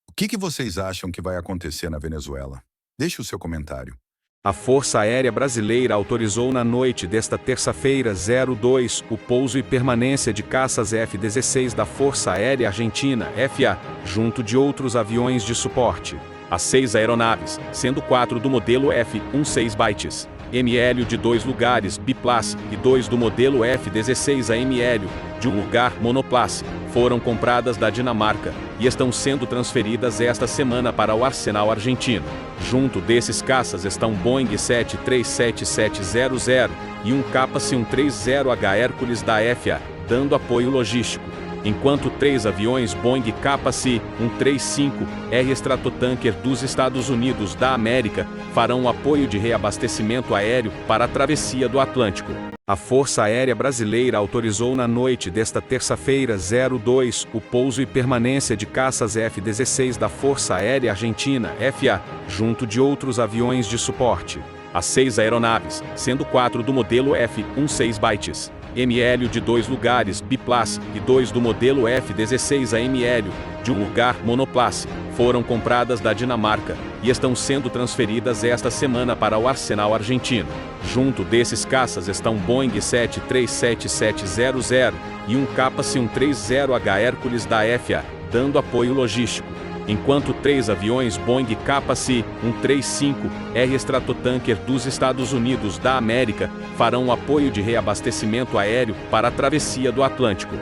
O que vocês acham que vai acontecer na Venezuela? Deixe o seu comentário. A Força Aérea Brasileira autorizou na noite desta terça-feira 02 o pouso e permanência de caças F-16 da Força Aérea Argentina, FA, junto de outros aviões de suporte. As 6 aeronaves, sendo 4 do modelo F-16 Bytes, ML de 2 lugares Biplas e 2 do modelo F-16 AML, de um lugar monoplace, foram compradas da Dinamarca e estão sendo transferidas esta semana para o arsenal argentino. Junto desses caças estão Boeing 737-700 e um K-130H Hércules da FA, dando apoio logístico. Enquanto 3 aviões Boeing K-135R Stratotanker dos Estados Unidos da América farão apoio de reabastecimento aéreo para a travessia do Atlântico. A Força Aérea Brasileira autorizou na noite desta terça-feira 02 o pouso e permanência de caças F-16 da Força Aérea Argentina, FA, junto de outros aviões de suporte. As 6 aeronaves, sendo 4 do modelo F-16 Bytes, ML de 2 lugares Biplas e 2 do modelo F-16 AML, de um lugar monoplace, foram compradas da Dinamarca e estão sendo transferidas esta semana para o arsenal argentino. Junto desses caças estão Boeing 737-700 e um K-130H Hércules da FA, dando apoio logístico. Enquanto 3 aviões Boeing K-135R Stratotanker dos Estados Unidos da América farão apoio de reabastecimento aéreo para a travessia do Atlântico.